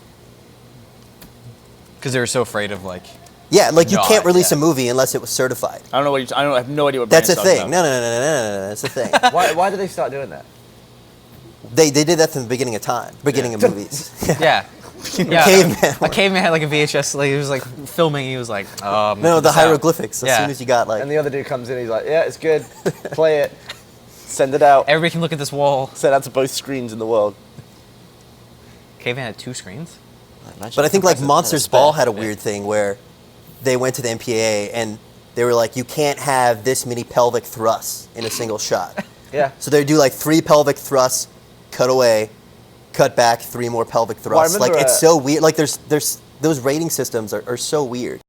Because they were so afraid of like. Yeah, like you No, can't release yeah. a movie unless it was certified. I don't know what I have no idea what That's a Brandon's thing. talking No, about. that's a thing. Why did they start doing that? They did that from the beginning of time, beginning of movies. Yeah. Yeah. Caveman. A caveman had like a VHS. Like he was like filming. He was like, No, the hieroglyphics. As Yeah. soon as you got like, And the other dude comes in, he's like, yeah, it's good. Play it. Send it out. Everybody can look at this wall. Send it out to both screens in the world. Caveman had 2 screens. but I think like Monsters Ball had a weird thing where they went to the MPAA and they were like, you can't have this many pelvic thrusts in a single shot. Yeah. So they do like 3 pelvic thrusts, cut away, cut back, 3 more pelvic thrusts. remember, Like it's so weird. Like there's those rating systems are so weird.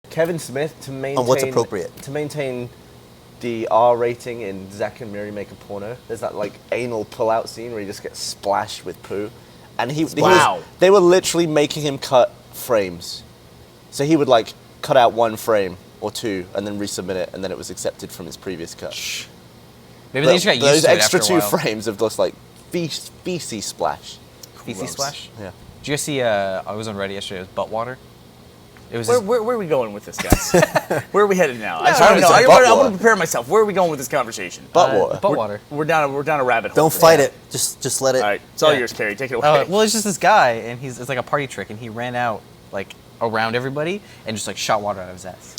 Kevin Smith to maintain On what's appropriate. To maintain the R rating in Zack and Miri Make a Porno. There's that like anal pull-out scene where he just gets splashed with poo, and they were literally making him cut frames. So he would like cut out 1 frame or 2 and then resubmit it, and then it was accepted from his previous cut. Maybe they just got used Those to it extra after a 2 while. frames of just like feces splash. Feces splash. Yeah. Did you guys see? I was on Reddit yesterday. It was butt water. It was. Where are we going with this, guys? Where are we headed now? I it's like I butt want water. to prepare myself. Where are we going with this conversation? Butt water. Butt water. We're down a rabbit hole. Don't fight it. Just let it. All right, it's all Yeah. yours, Kerry. Take it away. Well, it's just this guy, and it's like a party trick, and he ran out like around everybody and just like shot water out of his ass.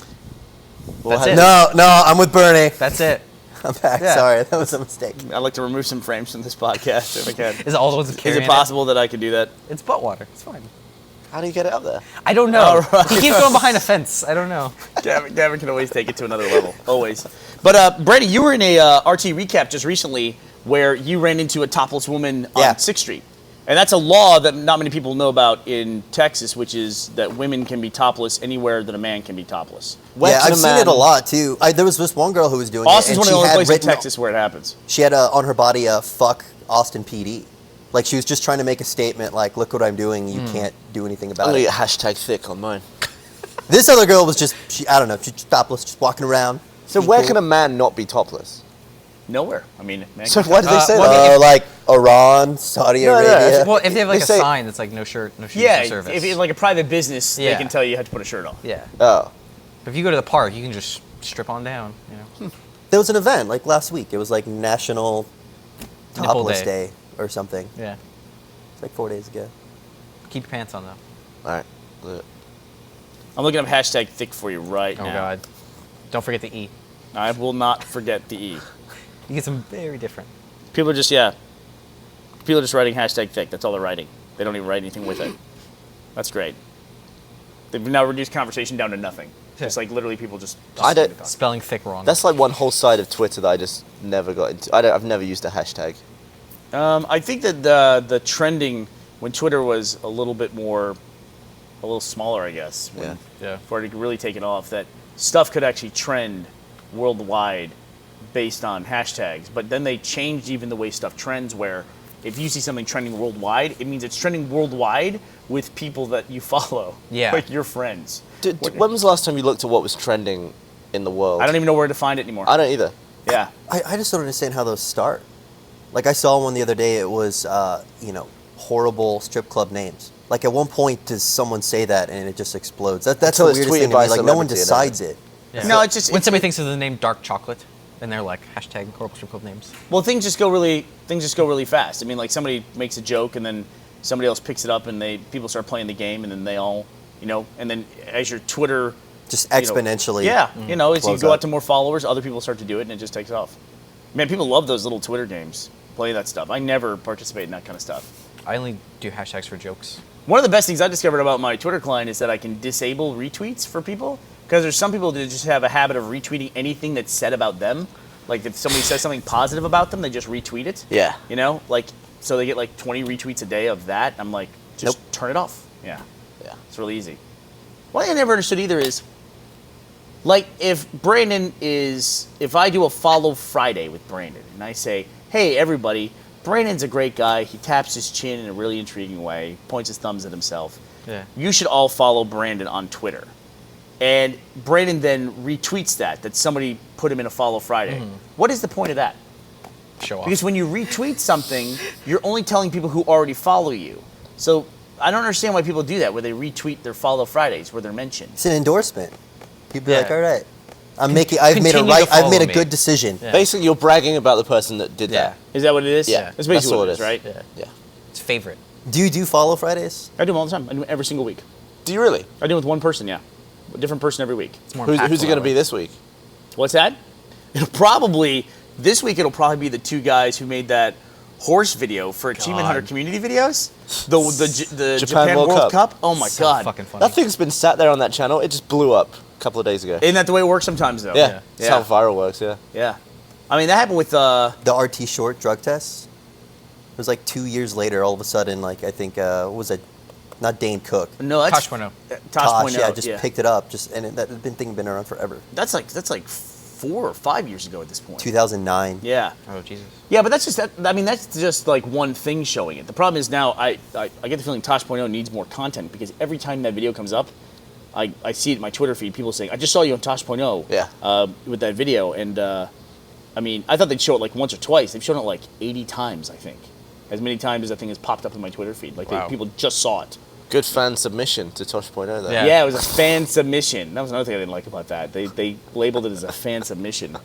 That's it. No, I'm with Burnie. That's it. I'm back. Yeah. Sorry, that was a mistake. I'd like to remove some frames from this podcast if I can. Is it all the ones Is carrying it possible that I could do that? It's butt water. It's fine. How do you get it up there? I don't know. All right. He keeps going behind a fence. I don't know. Gavin can always take it to another level. Always. But Brady, you were in a RT recap just recently where you ran into a topless woman on Yeah. 6th Street. And that's a law that not many people know about in Texas, which is that women can be topless anywhere that a man can be topless. Where Yeah, can I've a seen man- it a lot too. There was this one girl who was doing Austin's it. one and of the she only had places in written- Texas where it happens. She had on her body "fuck Austin PD." Like she was just trying to make a statement, like, "Look what I'm doing. You can't do anything I'm about gonna it." get hashtag thick on mine. This other girl was just, I don't know, she's topless, just walking around. So where can a man not be topless? Nowhere. I mean, man So can- why do they say well, that? Like Iran, Saudi No, no, Arabia. Well, if they have like They a say- sign that's like no shirt, no shoes, yeah, no service. if it's like a private business, they Yeah. can tell you how to put a shirt on. yeah. Oh. But if you go to the park, you can just strip on down. You know. There was an event like last week. It was like National Nipple Topless Day. Day or something. Yeah. It's like 4 days ago. Keep your pants on though. All right. Look. I'm looking up hashtag thick for you right Oh now. God. Don't forget the E. I will not forget the E. You get some very different. People are just writing hashtag thick. That's all they're writing. They don't even write anything with it. That's great. They've now reduced conversation down to nothing. Just like literally people just I don't- Spelling thick wrong. That's like one whole side of Twitter that I just never got into. I've never used a hashtag. I think that the trending when Twitter was a little smaller, I guess. Yeah. Yeah. For it to really take it off, that stuff could actually trend worldwide based on hashtags. But then they changed even the way stuff trends, where if you see something trending worldwide, it means it's trending worldwide with people that you follow. Yeah. Like your friends. When was the last time you looked at what was trending in the world? I don't even know where to find it anymore. I don't either. Yeah. I just don't understand how those start. Like I saw one the other day. It was horrible strip club names. Like at one point, does someone say that and it just explodes? That's Until the it's weirdest tweeted thing to by me. Like a no one celebrity, decides it. Yeah. No, it's just when somebody thinks of the name dark chocolate, and they're like hashtag horrible strip club names. Well, things just go really fast. I mean, like somebody makes a joke and then somebody else picks it up and people start playing the game and then they all, and then as your Twitter Just exponentially. as you blows go up. out to more followers, other people start to do it and it just takes off. Man, people love those little Twitter games. Play that stuff. I never participate in that kind of stuff. I only do hashtags for jokes. One of the best things I discovered about my Twitter client is that I can disable retweets for people, because there's some people that just have a habit of retweeting anything that's said about them. Like if somebody says something positive about them, they just retweet it. Yeah. So they get like 20 retweets a day of that. I'm like, just turn it off. Yeah. It's really easy. What I never understood either is, like, if I do a follow Friday with Brandon and I say, hey, everybody, Brandon's a great guy. He taps his chin in a really intriguing way, points his thumbs at himself. Yeah. You should all follow Brandon on Twitter. And Brandon then retweets that somebody put him in a follow Friday. What is the point of that? show off. Because when you retweet something, you're only telling people who already follow you. So I don't understand why people do that, where they retweet their Follow Fridays, where they're mentioned. It's an endorsement. People be Yeah. like, all right, I've made a good decision. Yeah. Basically, you're bragging about the person that did Yeah. that. Is that what it is? Yeah. That's basically That's what all it it is, is. right? Yeah. Yeah. It's favorite. Do you do follow Fridays? I do them all the time. I do them every single week. Do you really? I do it with one person, yeah. A different person every week. It's more Who's impactful it going to that be way. this week? What's that? This week it'll probably be the two guys who made that horse video for Achievement Hunter community videos. The Japan World Cup. Oh my So God. fucking funny. That thing's been sat there on that channel. It just blew up a couple of days ago. Isn't that the way it works sometimes though? Yeah. That's Yeah. how viral works, yeah. Yeah. I mean, that happened with, The RT short drug test. It was like 2 years later, all of a sudden, like I think, what was it? Not Dane Cook. no, that's Tosh.0. Tosh, Tosh.0, yeah, just picked it up. That thing been around forever. That's like 4 or 5 years ago at this point. 2009. Yeah. Oh Jesus. Yeah, but that's just like one thing showing it. The problem is now I get the feeling Tosh.0 needs more content because every time that video comes up, I see it in my Twitter feed, people saying, I just saw you on Tosh.0 Yeah. With that video. And I mean, I thought they'd show it like once or twice. They've shown it like 80 times, I think. As many times as that thing has popped up in my Twitter feed. Like Wow. people just saw it. Good fan submission to Tosh.0 though. Yeah. Yeah, it was a fan submission. That was another thing I didn't like about that. They labeled it as a fan submission.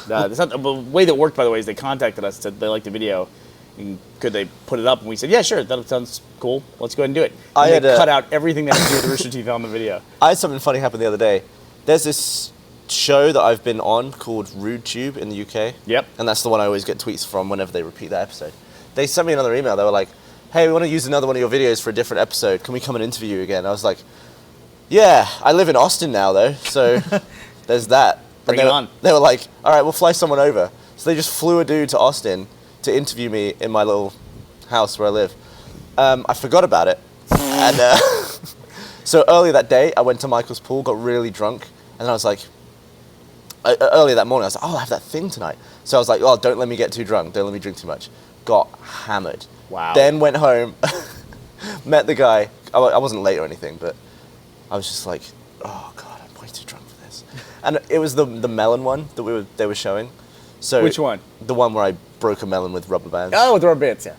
That's not, the way that worked, by the way, is they contacted us, said they liked the video, and could they put it up? And we said, yeah, sure, that sounds cool. Let's go ahead and do it. I And they had, cut out everything that had to do with Rooster Teeth on the video. I had something funny happen the other day. There's this show that I've been on called RudeTube in the UK. Yep. And that's the one I always get tweets from whenever they repeat that episode. They sent me another email. They were like, hey, we want to use another one of your videos for a different episode. Can we come and interview you again? I was like, yeah, I live in Austin now, though, so there's that. Bring and it they, on. They were like, all right, we'll fly someone over. So they just flew a dude to Austin to interview me in my little house where I live. I forgot about it. And so earlier that day, I went to Michael's pool, got really drunk, and then I was like, earlier that morning, I was like, oh, I have that thing tonight. So I was like, oh, don't let me get too drunk. Don't let me drink too much. Got hammered. Wow. Then went home, met the guy. I wasn't late or anything, but I was just like, oh, God, I'm way too drunk for this. And it was the melon one that they were showing. So Which one? The one where I broke a melon with rubber bands. Oh, with rubber bands, yeah.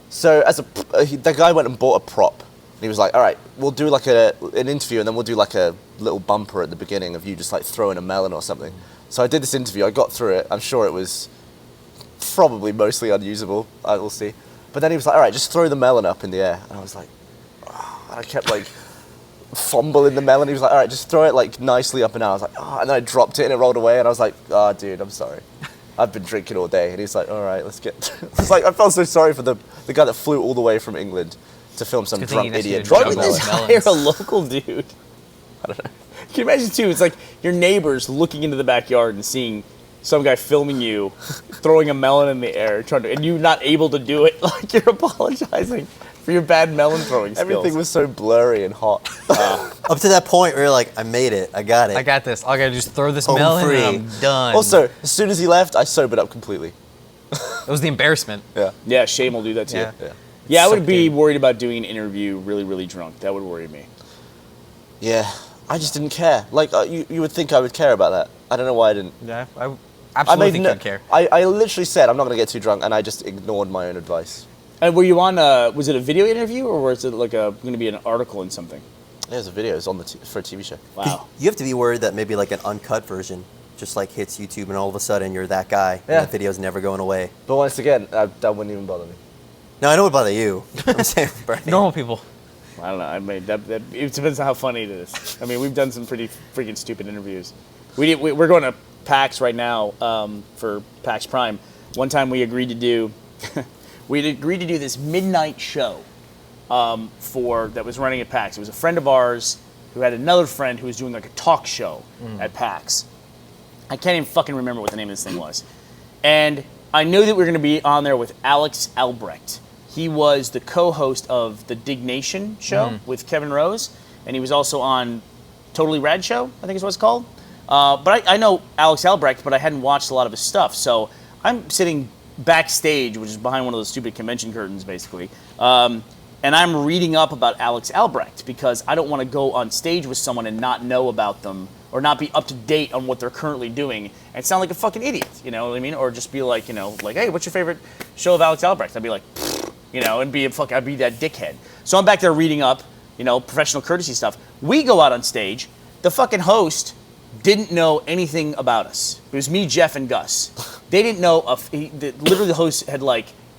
So the guy went and bought a prop. And he was like, all right, we'll do like an interview and then we'll do like a little bumper at the beginning of you just like throwing a melon or something. So I did this interview. I got through it. I'm sure it was probably mostly unusable. I will see. But then he was like, all right, just throw the melon up in the air. And I was like, oh. And I kept like fumbling the melon. He was like, all right, just throw it like nicely up and down. I was like, oh. And then I dropped it and it rolled away. And I was like, oh, dude, I'm sorry. I've been drinking all day. And he's like, all right, let's get... It's like, I felt so sorry for the guy that flew all the way from England to film some It's a good thing drunk you idiot didn't dropping juggle melon. those Hire melons. a local dude. I don't know. Can you imagine too? It's like your neighbors looking into the backyard and seeing some guy filming you, throwing a melon in the air, and you not able to do it. Like you're apologizing for your bad melon throwing skills. Everything was so blurry and hot. Up to that point where you're like, I made it. I got it. I got this. All I gotta do is throw this Home melon free. and I'm done. Also, as soon as he left, I sobered up completely. it was the embarrassment. Yeah. Yeah, Shane will do that too. Yeah. Yeah, I would Sucked be in. worried about doing an interview really, really drunk. That would worry me. Yeah. I just didn't care. Like, you would think I would care about that. I don't know why I didn't. Yeah, I absolutely think you'd care. I literally said I'm not going to get too drunk, and I just ignored my own advice. And were you on? Was it a video interview or was it like going to be an article in something? Yeah, there's a video. It's on for a TV show. Wow. You have to be worried that maybe like an uncut version just like hits YouTube and all of a sudden you're that guy Yeah. and that video's never going away. But once again, that wouldn't even bother me. No, I know it bother you. I'm saying, Burnie. Normal people. I don't know. I mean, that it depends on how funny it is. I mean, we've done some pretty freaking stupid interviews. We're going to PAX right now for PAX Prime. One time we agreed to do this midnight show that was running at PAX. It was a friend of ours who had another friend who was doing like a talk show at PAX. I can't even fucking remember what the name of this thing was. And I knew that we were going to be on there with Alex Albrecht. He was the co-host of the Dignation show with Kevin Rose, and he was also on Totally Rad Show, I think is what it's called. But I know Alex Albrecht, but I hadn't watched a lot of his stuff. So I'm sitting backstage, which is behind one of those stupid convention curtains, basically. And I'm reading up about Alex Albrecht because I don't want to go on stage with someone and not know about them or not be up to date on what they're currently doing and sound like a fucking idiot, you know what I mean? Or just be like, like, hey, what's your favorite show of Alex Albrecht? I'd be like, and I'd be that dickhead. So I'm back there reading up, professional courtesy stuff. We go out on stage. The fucking host didn't know anything about us. It was me, Jeff, and Gus. They didn't know. Literally, the host had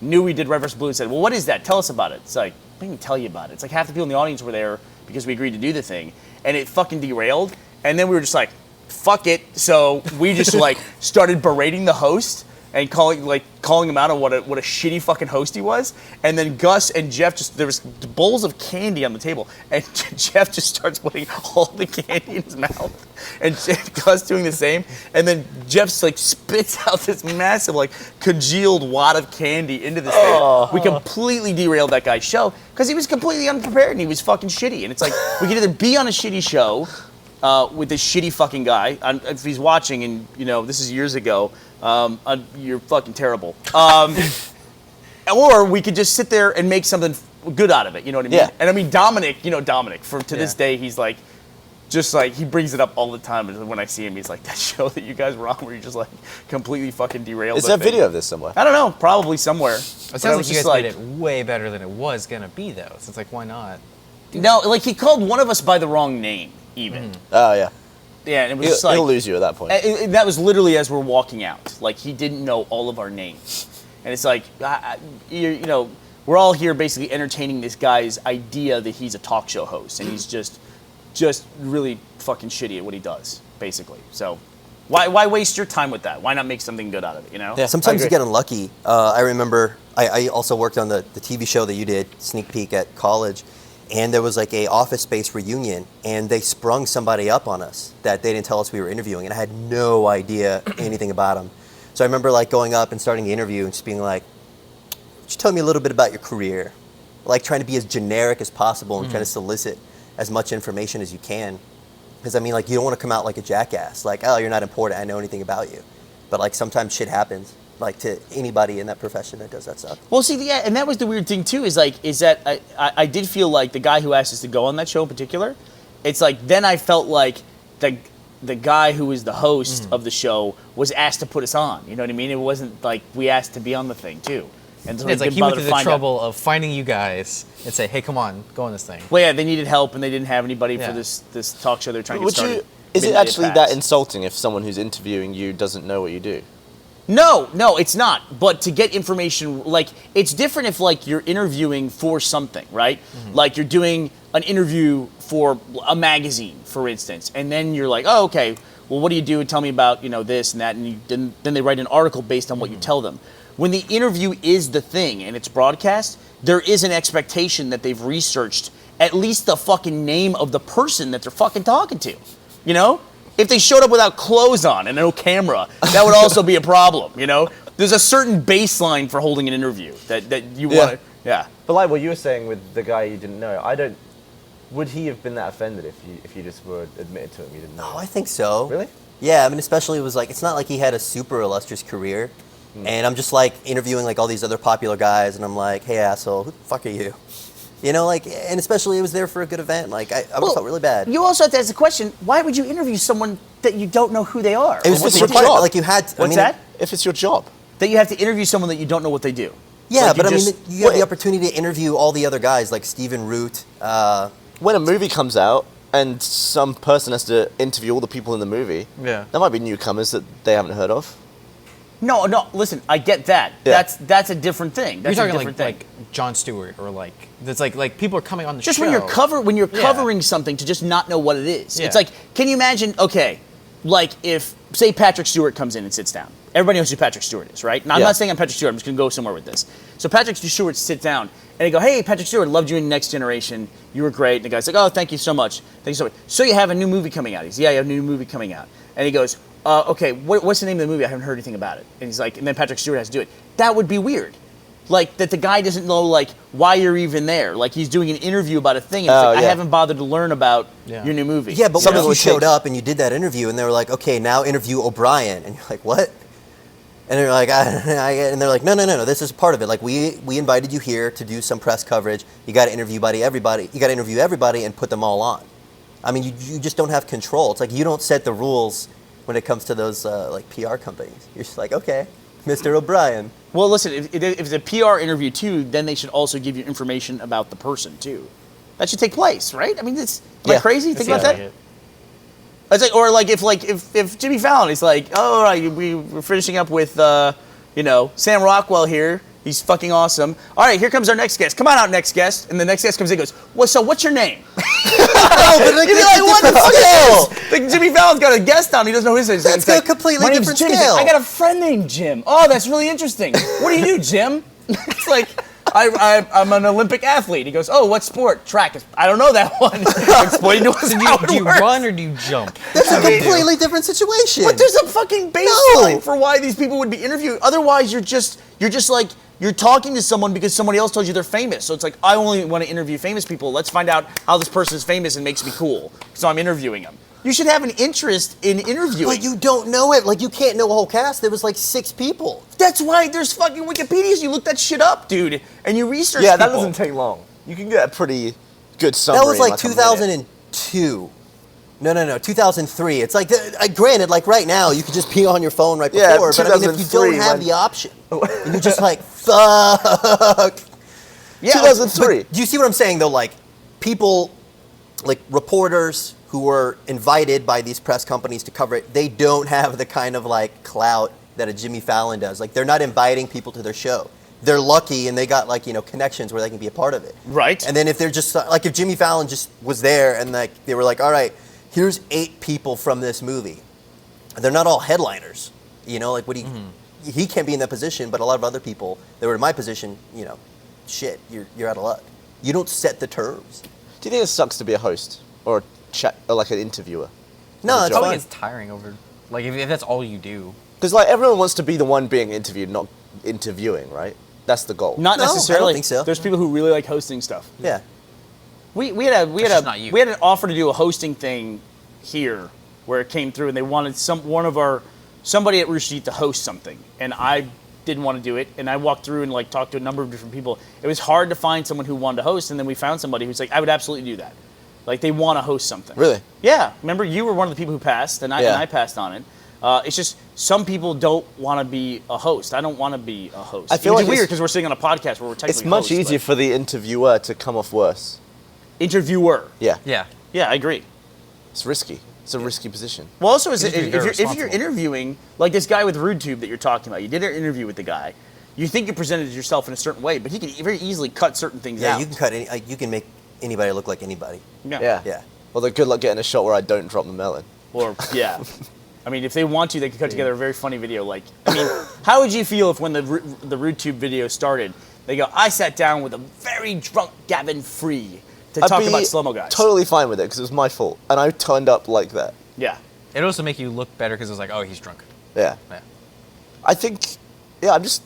knew we did Red vs. Blue and said, well, what is that? Tell us about it. It's like, I didn't even tell you about it. It's like half the people in the audience were there because we agreed to do the thing. And it fucking derailed. And then we were just like, fuck it. So we just started berating the host and calling him out on what a shitty fucking host he was. And then Gus and Jeff there was bowls of candy on the table, and Jeff just starts putting all the candy in his mouth, and Gus doing the same. And then Jeff spits out this massive congealed wad of candy into the stage. We completely derailed that guy's show because he was completely unprepared and he was fucking shitty. And it's like we could either be on a shitty show with this shitty fucking guy. If he's watching, and this is years ago. You're fucking terrible. Or we could just sit there and make something good out of it. You know what I mean? Yeah. And I mean, Dominic, to this day, he's he brings it up all the time. And when I see him, he's like, that show that you guys were on where you just completely fucking derailed. Is there a video of this somewhere? I don't know. Probably somewhere. It sounds like you guys made it way better than it was going to be, though. So it's like, why not? No, he called one of us by the wrong name, even. Oh, yeah. Yeah, and it was He'll lose you at that point. That was literally as we're walking out. He didn't know all of our names. And it's we're all here basically entertaining this guy's idea that he's a talk show host. And he's just really fucking shitty at what he does, basically. So why waste your time with that? Why not make something good out of it, Yeah, sometimes you get unlucky. I remember I also worked on the TV show that you did, Sneak Peek, at college. And there was a office space reunion, and they sprung somebody up on us that they didn't tell us we were interviewing, and I had no idea anything about them. So I remember going up and starting the interview and just being like, just tell me a little bit about your career. Trying to be as generic as possible and trying to solicit as much information as you can. Because you don't want to come out like a jackass. Oh, you're not important, I know anything about you. But sometimes shit happens. To anybody in that profession that does that stuff. Well, see, yeah, and that was the weird thing too. Is that I did feel like the guy who asked us to go on that show in particular. It's then I felt like the guy who was the host of the show was asked to put us on. You know what I mean? It wasn't we asked to be on the thing too. And so it's he went through the trouble of finding you guys and say, hey, come on, go on this thing. Well, yeah, they needed help and they didn't have anybody for this talk show they're trying to get started. Is it actually that insulting if someone who's interviewing you doesn't know what you do? No, it's not. But to get information, it's different if, you're interviewing for something, right? Mm-hmm. You're doing an interview for a magazine, for instance, and then you're like, oh, okay, well, what do you do? Tell me about, this and that, and then they write an article based on what you tell them. When the interview is the thing and it's broadcast, there is an expectation that they've researched at least the fucking name of the person that they're fucking talking to, If they showed up without clothes on and no camera, that would also be a problem, There's a certain baseline for holding an interview that you want to, yeah. But what you were saying with the guy you didn't know, would he have been that offended if you just were admitted to him you didn't know? Oh, I think so. Really? Yeah, especially it was it's not like he had a super illustrious career. And I'm just interviewing all these other popular guys, and I'm like, hey asshole, who the fuck are you? And especially it was there for a good event. I felt really bad. You also have to ask the question, why would you interview someone that you don't know who they are? It was just required. You had to. What's that? If it's your job. That you have to interview someone that you don't know what they do. Yeah, but you have the opportunity to interview all the other guys, like Stephen Root. When a movie comes out and some person has to interview all the people in the movie, there might be newcomers that they haven't heard of. No, listen, I get that. Yeah. That's a different thing. That's You're talking like Jon Stewart or it's like people are coming on the show. Just when you're covering something to just not know what it is. Yeah. It's can you imagine, if, say, Patrick Stewart comes in and sits down. Everybody knows who Patrick Stewart is, right? Now, I'm not saying I'm Patrick Stewart. I'm just going to go somewhere with this. So Patrick Stewart sits down, and they go, hey, Patrick Stewart, loved you in Next Generation. You were great. And the guy's like, oh, thank you so much. Thank you so much. So you have a new movie coming out. He's, yeah, you have a new movie coming out. And he goes, okay, what's the name of the movie? I haven't heard anything about it. And he's like, and then Patrick Stewart has to do it. That would be weird. That the guy doesn't know, why you're even there. He's doing an interview about a thing, and I haven't bothered to learn about your new movie. Yeah, but what if you showed up and you did that interview, and they were like, okay, now interview O'Brien. And you're like, what? And they're like, and they're like, no, this is part of it. We invited you here to do some press coverage. You got to interview everybody. You got to interview everybody and put them all on. I mean, you just don't have control. It's like you don't set the rules when it comes to those like PR companies. You're just like, okay, Mr. O'Brien. Well, listen, if it's a PR interview too, then they should also give you information about the person too. That should take place, right? I mean, it's like crazy. Think about that. It's like, or like if Jimmy Fallon is like, oh, right, we're finishing up with Sam Rockwell here. He's fucking awesome. All right, here comes our next guest. Come on out, next guest. And the next guest comes in and goes, what's your name? You'd be like, what the fuck is this? Like, Jimmy Fallon's got a guest on. He doesn't know his name. That's a completely different Jim. scale. Like, I got a friend named Jim. Oh, that's really interesting. What do you do, Jim? It's like, I'm an Olympic athlete. He goes, oh, what sport? Track. I don't know that one. Explain to us how it Do you works. run or do you jump? That's a completely different situation. But there's a fucking baseline for why these people would be interviewed. Otherwise, you're just like, you're talking to someone because somebody else told you they're famous. So it's like, I only want to interview famous people. Let's find out how this person is famous and makes me cool. So I'm interviewing them. You should have an interest in interviewing. But you don't know it. Like, you can't know a whole cast. There was like 6 people. That's why there's fucking Wikipedias. You look that shit up, dude, and you research Yeah, that people. doesn't take long. You can get a pretty good summary. That was like in a minute. 2002. No, 2003. It's like, granted, like right now, you could just be on your phone right Yeah, before, but I mean, if you 2003 don't have when- the option, and you're just like, fuck. Yeah, 2003. Do you see what I'm saying, though? Like, people, like reporters who were invited by these press companies to cover it, they don't have the kind of like clout that a Jimmy Fallon does. Like, they're not inviting people to their show. They're lucky and they got like, connections where they can be a part of it. Right. And then if they're just like, if Jimmy Fallon just was there and like, they were like, all right, here's 8 people from this movie. They're not all headliners. Like what he can't be in that position, but a lot of other people that were in my position, shit, you're out of luck. You don't set the terms. Do you think it sucks to be a host or like an interviewer? No, it's Probably fine. gets tiring over, like if that's all you do. Because like everyone wants to be the one being interviewed, not interviewing, right? That's the goal. Not No, I don't necessarily. think so. There's people who really like hosting stuff. Yeah. We had just not you. an offer to do a hosting thing here where it came through and they wanted somebody at Rooster Teeth to host something, and I didn't want to do it, and I walked through and like talked to a number of different people. It was hard to find someone who wanted to host, and then we found somebody who's like, I would absolutely do that. Like, they want to host something. Really? Yeah. Remember, you were one of the people who passed, and Yeah. I passed on it. It's just some people don't want to be a host. I don't want to be a host. I feel Which like is weird it's- because we're sitting on a podcast where we're technically It's much hosts, easier but- for the interviewer to come off worse. interviewer. Yeah. Yeah. Yeah, I agree. It's risky. It's a risky position. Well, also, You have to be very if you're responsible. interviewing, like this guy with RudeTube that you're talking about, you did an interview with the guy. You think you presented yourself in a certain way, but he can very easily cut certain things Yeah, out. you can cut you can make anybody look like anybody. Yeah. Yeah. Well, then good luck getting a shot where I don't drop the melon. Or, yeah. I mean, if they want to, they could cut together a very funny video. Like, I mean, how would you feel if when the RudeTube video started, they go, I sat down with a very drunk Gavin Free to talk about slow-mo guys. Totally fine with it because it was my fault, and I turned up like that. Yeah. It'd also make you look better because it's like, oh, he's drunk. Yeah. Yeah. I think I'm just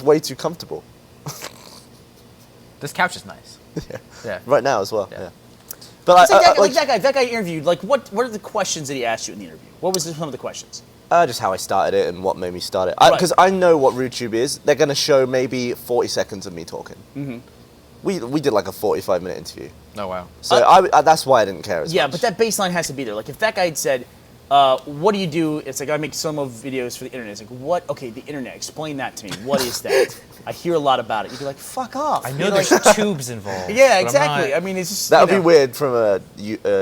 way too comfortable This couch is nice. Yeah. right now as well. Yeah. Yeah. But That guy interviewed, like, what are the questions that he asked you in the interview? What was some of the questions? just how I started it and what made me start it. Right. Because I know what RudeTube is. They're going to show maybe 40 seconds of me talking. Mm-hmm. We did like a 45-minute interview. Oh, wow. So that's why I didn't care as Yeah, much. but that baseline has to be there. Like, if that guy had said, what do you do? It's like, I make slow-mo videos for the internet. It's like, what? Okay, the internet. Explain that to me. What is that? I hear a lot about it. You'd be like, fuck off. I know You're there's like, tubes involved. yeah, but I'm exactly. not- I mean, it's just, That would you be know. weird from a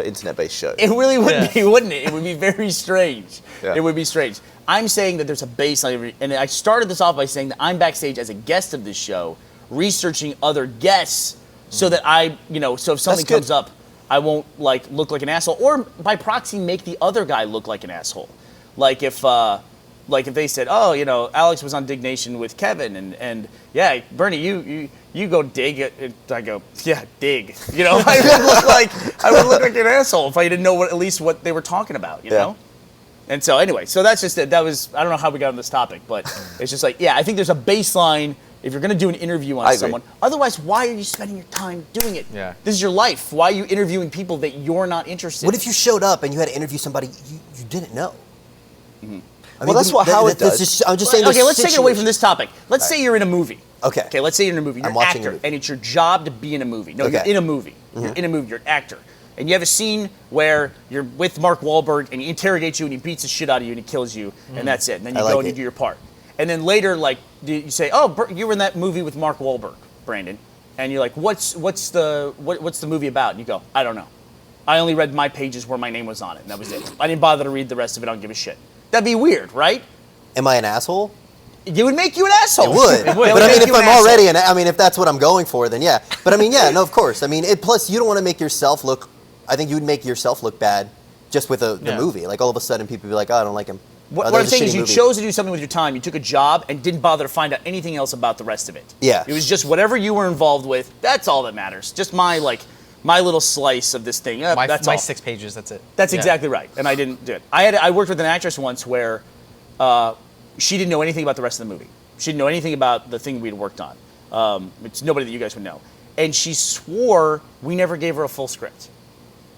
internet-based show. It really would Yeah. be, wouldn't it? It would be very strange. Yeah. It would be strange. I'm saying that there's a baseline, and I started this off by saying that I'm backstage as a guest of this show, researching other guests, so that so if something good. comes up, I won't like look like an asshole, or by proxy make the other guy look like an asshole. Like if they said, oh, Alex was on Dig Nation with Kevin, and yeah, Burnie, you go dig it. I go, yeah, dig. I would look like an asshole if I didn't know at least what they were talking about, you know? And so anyway, so that's just it. That was, I don't know how we got on this topic, but it's just like, yeah, I think there's a baseline if you're going to do an interview on I agree. someone. Otherwise, why are you spending your time doing it? Yeah. This is your life. Why are you interviewing people that you're not interested What in? if you showed up and you had to interview somebody you didn't know? Mm-hmm. I Well, that's what Howard that's does. I'm just saying. Okay, there's let's take it away from situations- this topic. Let's say you're in a movie. Okay. Okay, let's say you're in a movie. You're I'm an watching a actor, movie. and it's your job to be in a movie. No, you're Okay. in a movie. You're in a movie. You're an actor. And you have a scene where you're with Mark Wahlberg and he interrogates you and he beats the shit out of you and he kills you and that's it. And then you go and you do your part. And then later, like, you say, "Oh, you were in that movie with Mark Wahlberg, Brandon." And you're like, "What's the movie about?" And you go, "I don't know. I only read my pages where my name was on it, and that was it. I didn't bother to read the rest of it. I don't give a shit." That'd be weird, right? Am I an asshole? It would make you an asshole. It would. But I mean, if I'm already if that's what I'm going for, then yeah. But I mean, yeah, no, of course. I mean, plus you don't want to make yourself look. I think you would make yourself look bad just with the movie. Like all of a sudden, people be like, "Oh, I don't like him." What I'm saying is you chose to do something with your time. You took a job and didn't bother to find out anything else about the rest of it. Yeah. It was just whatever you were involved with. That's all that matters. Just my little slice of this thing. That's my all. 6 pages. That's it. That's exactly right. And I didn't do it. I worked with an actress once where she didn't know anything about the rest of the movie. She didn't know anything about the thing we'd worked on. It's nobody that you guys would know. And she swore we never gave her a full script.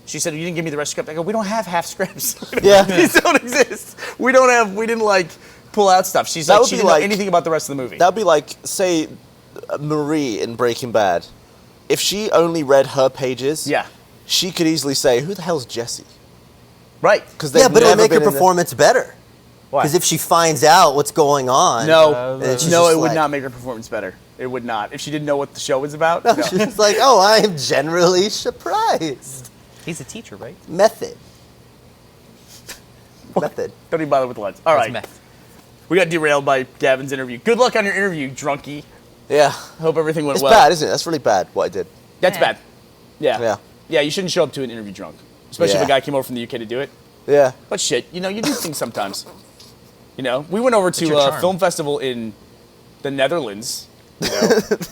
She said, "You didn't give me the rest of the script." I go, "We don't have half scripts. These don't exist. We didn't like pull out stuff." She's like, she didn't know anything about the rest of the movie. That'd be like, say, Marie in Breaking Bad. If she only read her pages, she could easily say, "Who the hell's Jesse?" Right. Because but it would make her performance better. Why? Because if she finds out what's going on, it would not make her performance better. It would not. If she didn't know what the show was about. No. She's like, "Oh, I'm generally surprised." He's a teacher, right? Method. Don't even bother with the lens. All right. Meth. We got derailed by Gavin's interview. Good luck on your interview, drunkie. Yeah. Hope everything went well. It's bad, isn't it? That's really bad, what I did. That's bad. Yeah. Yeah. You shouldn't show up to an interview drunk. Especially if a guy came over from the UK to do it. Yeah. But shit, you do things sometimes. We went over to a film festival in the Netherlands.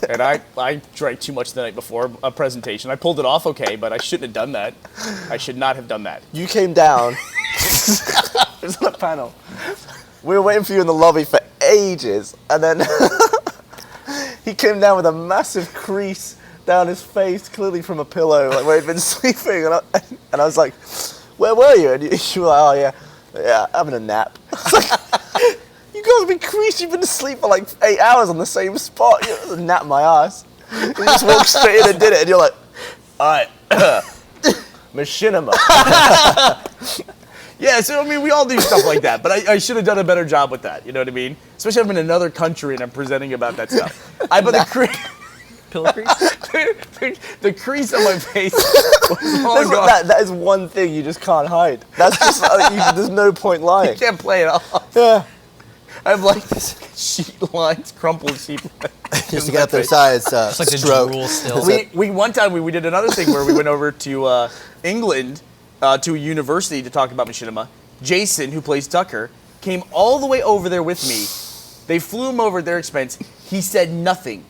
And I drank too much the night before a presentation. I pulled it off okay, but I shouldn't have done that. I should not have done that. You came down. It was on a panel. We were waiting for you in the lobby for ages, and then he came down with a massive crease down his face, clearly from a pillow, like where he'd been sleeping. And I was like, "Where were you?" And you were like, "Oh yeah, having a nap." You got a big crease. You've been asleep for like 8 hours on the same spot. You nap my ass. You just walked straight in and did it, and you're like, "All right, machinima." Yeah, so we all do stuff like that, but I should have done a better job with that. You know what I mean? Especially if I'm in another country and I'm presenting about that stuff. Pillow crease? The crease on my face was all gone. That is one thing you just can't hide. That's just there's no point lying. You can't play it off. Yeah. I have like this sheet lines, crumpled sheet lines. Just to get up their size, Just like stroke. the drool still. One time we did another thing where we went over to England to a university to talk about machinima. Jason, who plays Tucker, came all the way over there with me. They flew him over at their expense. He said nothing.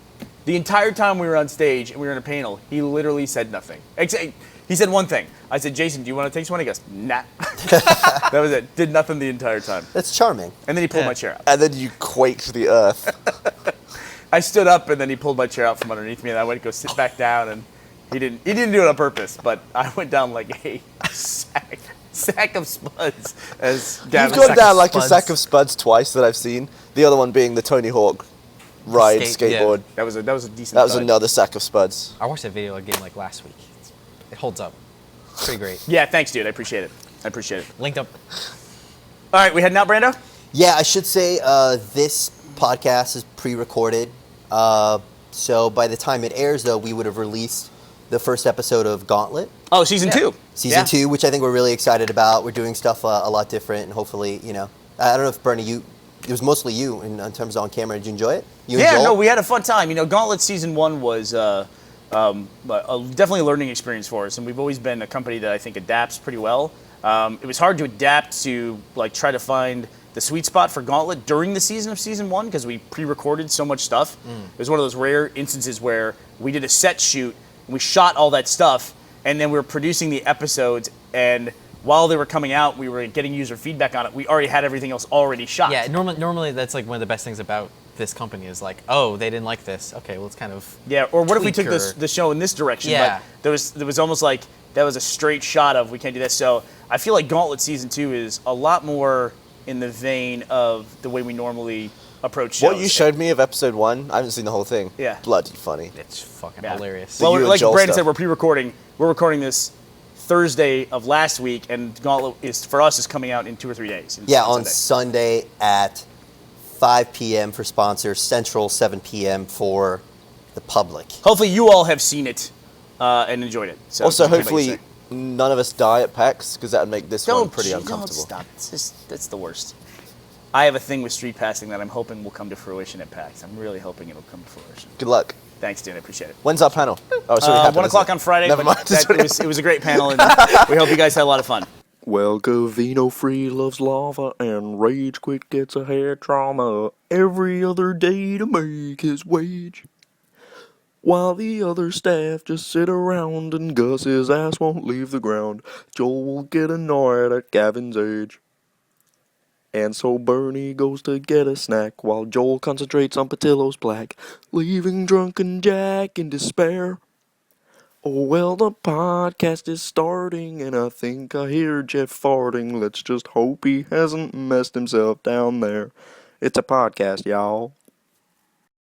The entire time we were on stage and we were in a panel, he literally said nothing. He said one thing. I said, "Jason, do you want to take someone?" He goes, "Nah." That was it. Did nothing the entire time. That's charming. And then he pulled my chair out. And then you quaked to the earth. I stood up and then he pulled my chair out from underneath me and I went to go sit back down and he didn't do it on purpose, but I went down like a sack of spuds as Gavin. You've gone down like a sack of spuds twice that I've seen. The other one being the Tony Hawk ride skateboard. That was a decent. That was size. another sack of spuds. I watched that video again like last week. It holds up. Pretty great. Yeah, thanks, dude. I appreciate it. Linked up. All right, we heading out, Brando? Yeah, I should say this podcast is pre-recorded. So by the time it airs, though, we would have released the first episode of Gauntlet. Oh, season 2. Season 2, which I think we're really excited about. We're doing stuff a lot different, and hopefully, I don't know if Burnie, it was mostly you in terms of on camera. Did you enjoy it? We had a fun time. Gauntlet season 1 was definitely a learning experience for us, and we've always been a company that I think adapts pretty well. It was hard to adapt to try to find the sweet spot for Gauntlet during the season of season 1 because we pre-recorded so much stuff. It was one of those rare instances where we did a set shoot and we shot all that stuff, and then we were producing the episodes, and while they were coming out, we were getting user feedback on it. We already had everything else already shot. Yeah, normally that's like one of the best things about this company is like, oh, they didn't like this. Okay, well, it's kind of or what if we took the show in this direction? Yeah. But there was almost like that was a straight shot of we can't do this. So I feel like Gauntlet season 2 is a lot more in the vein of the way we normally approach shows. What you showed me of episode 1, I haven't seen the whole thing. Yeah. Bloody funny. it's fucking hilarious. you Well, and like Joel Brandon stuff. said, we're pre-recording. We're recording this Thursday of last week, and Gauntlet is for us is coming out in 2 or 3 days. Yeah, on Sunday at 5 p.m. for sponsors, Central 7 p.m. for the public. Hopefully, you all have seen it and enjoyed it. So Also, that's what I hopefully, say. none of us die at PAX, because that would make this one pretty Don't uncomfortable. stop. That's the worst. I have a thing with street passing that I'm hoping will come to fruition at PAX. I'm really hoping it'll come to fruition. Good luck. Thanks, dude. I appreciate it. When's our panel? Oh, it's already happened, 1 o'clock isn't it? on Friday. Never but mind. it was a great panel, and we hope you guys had a lot of fun. Well, Gavino free loves lava and Rage Quit gets a head trauma every other day to make his wage. While the other staff just sit around and Gus's ass won't leave the ground, Joel will get annoyed at Gavin's age. And so Burnie goes to get a snack while Joel concentrates on Patillo's plaque, leaving drunken Jack in despair. Oh well, the podcast is starting and I think I hear Jeff farting. Let's just hope he hasn't messed himself down there. It's a podcast, y'all.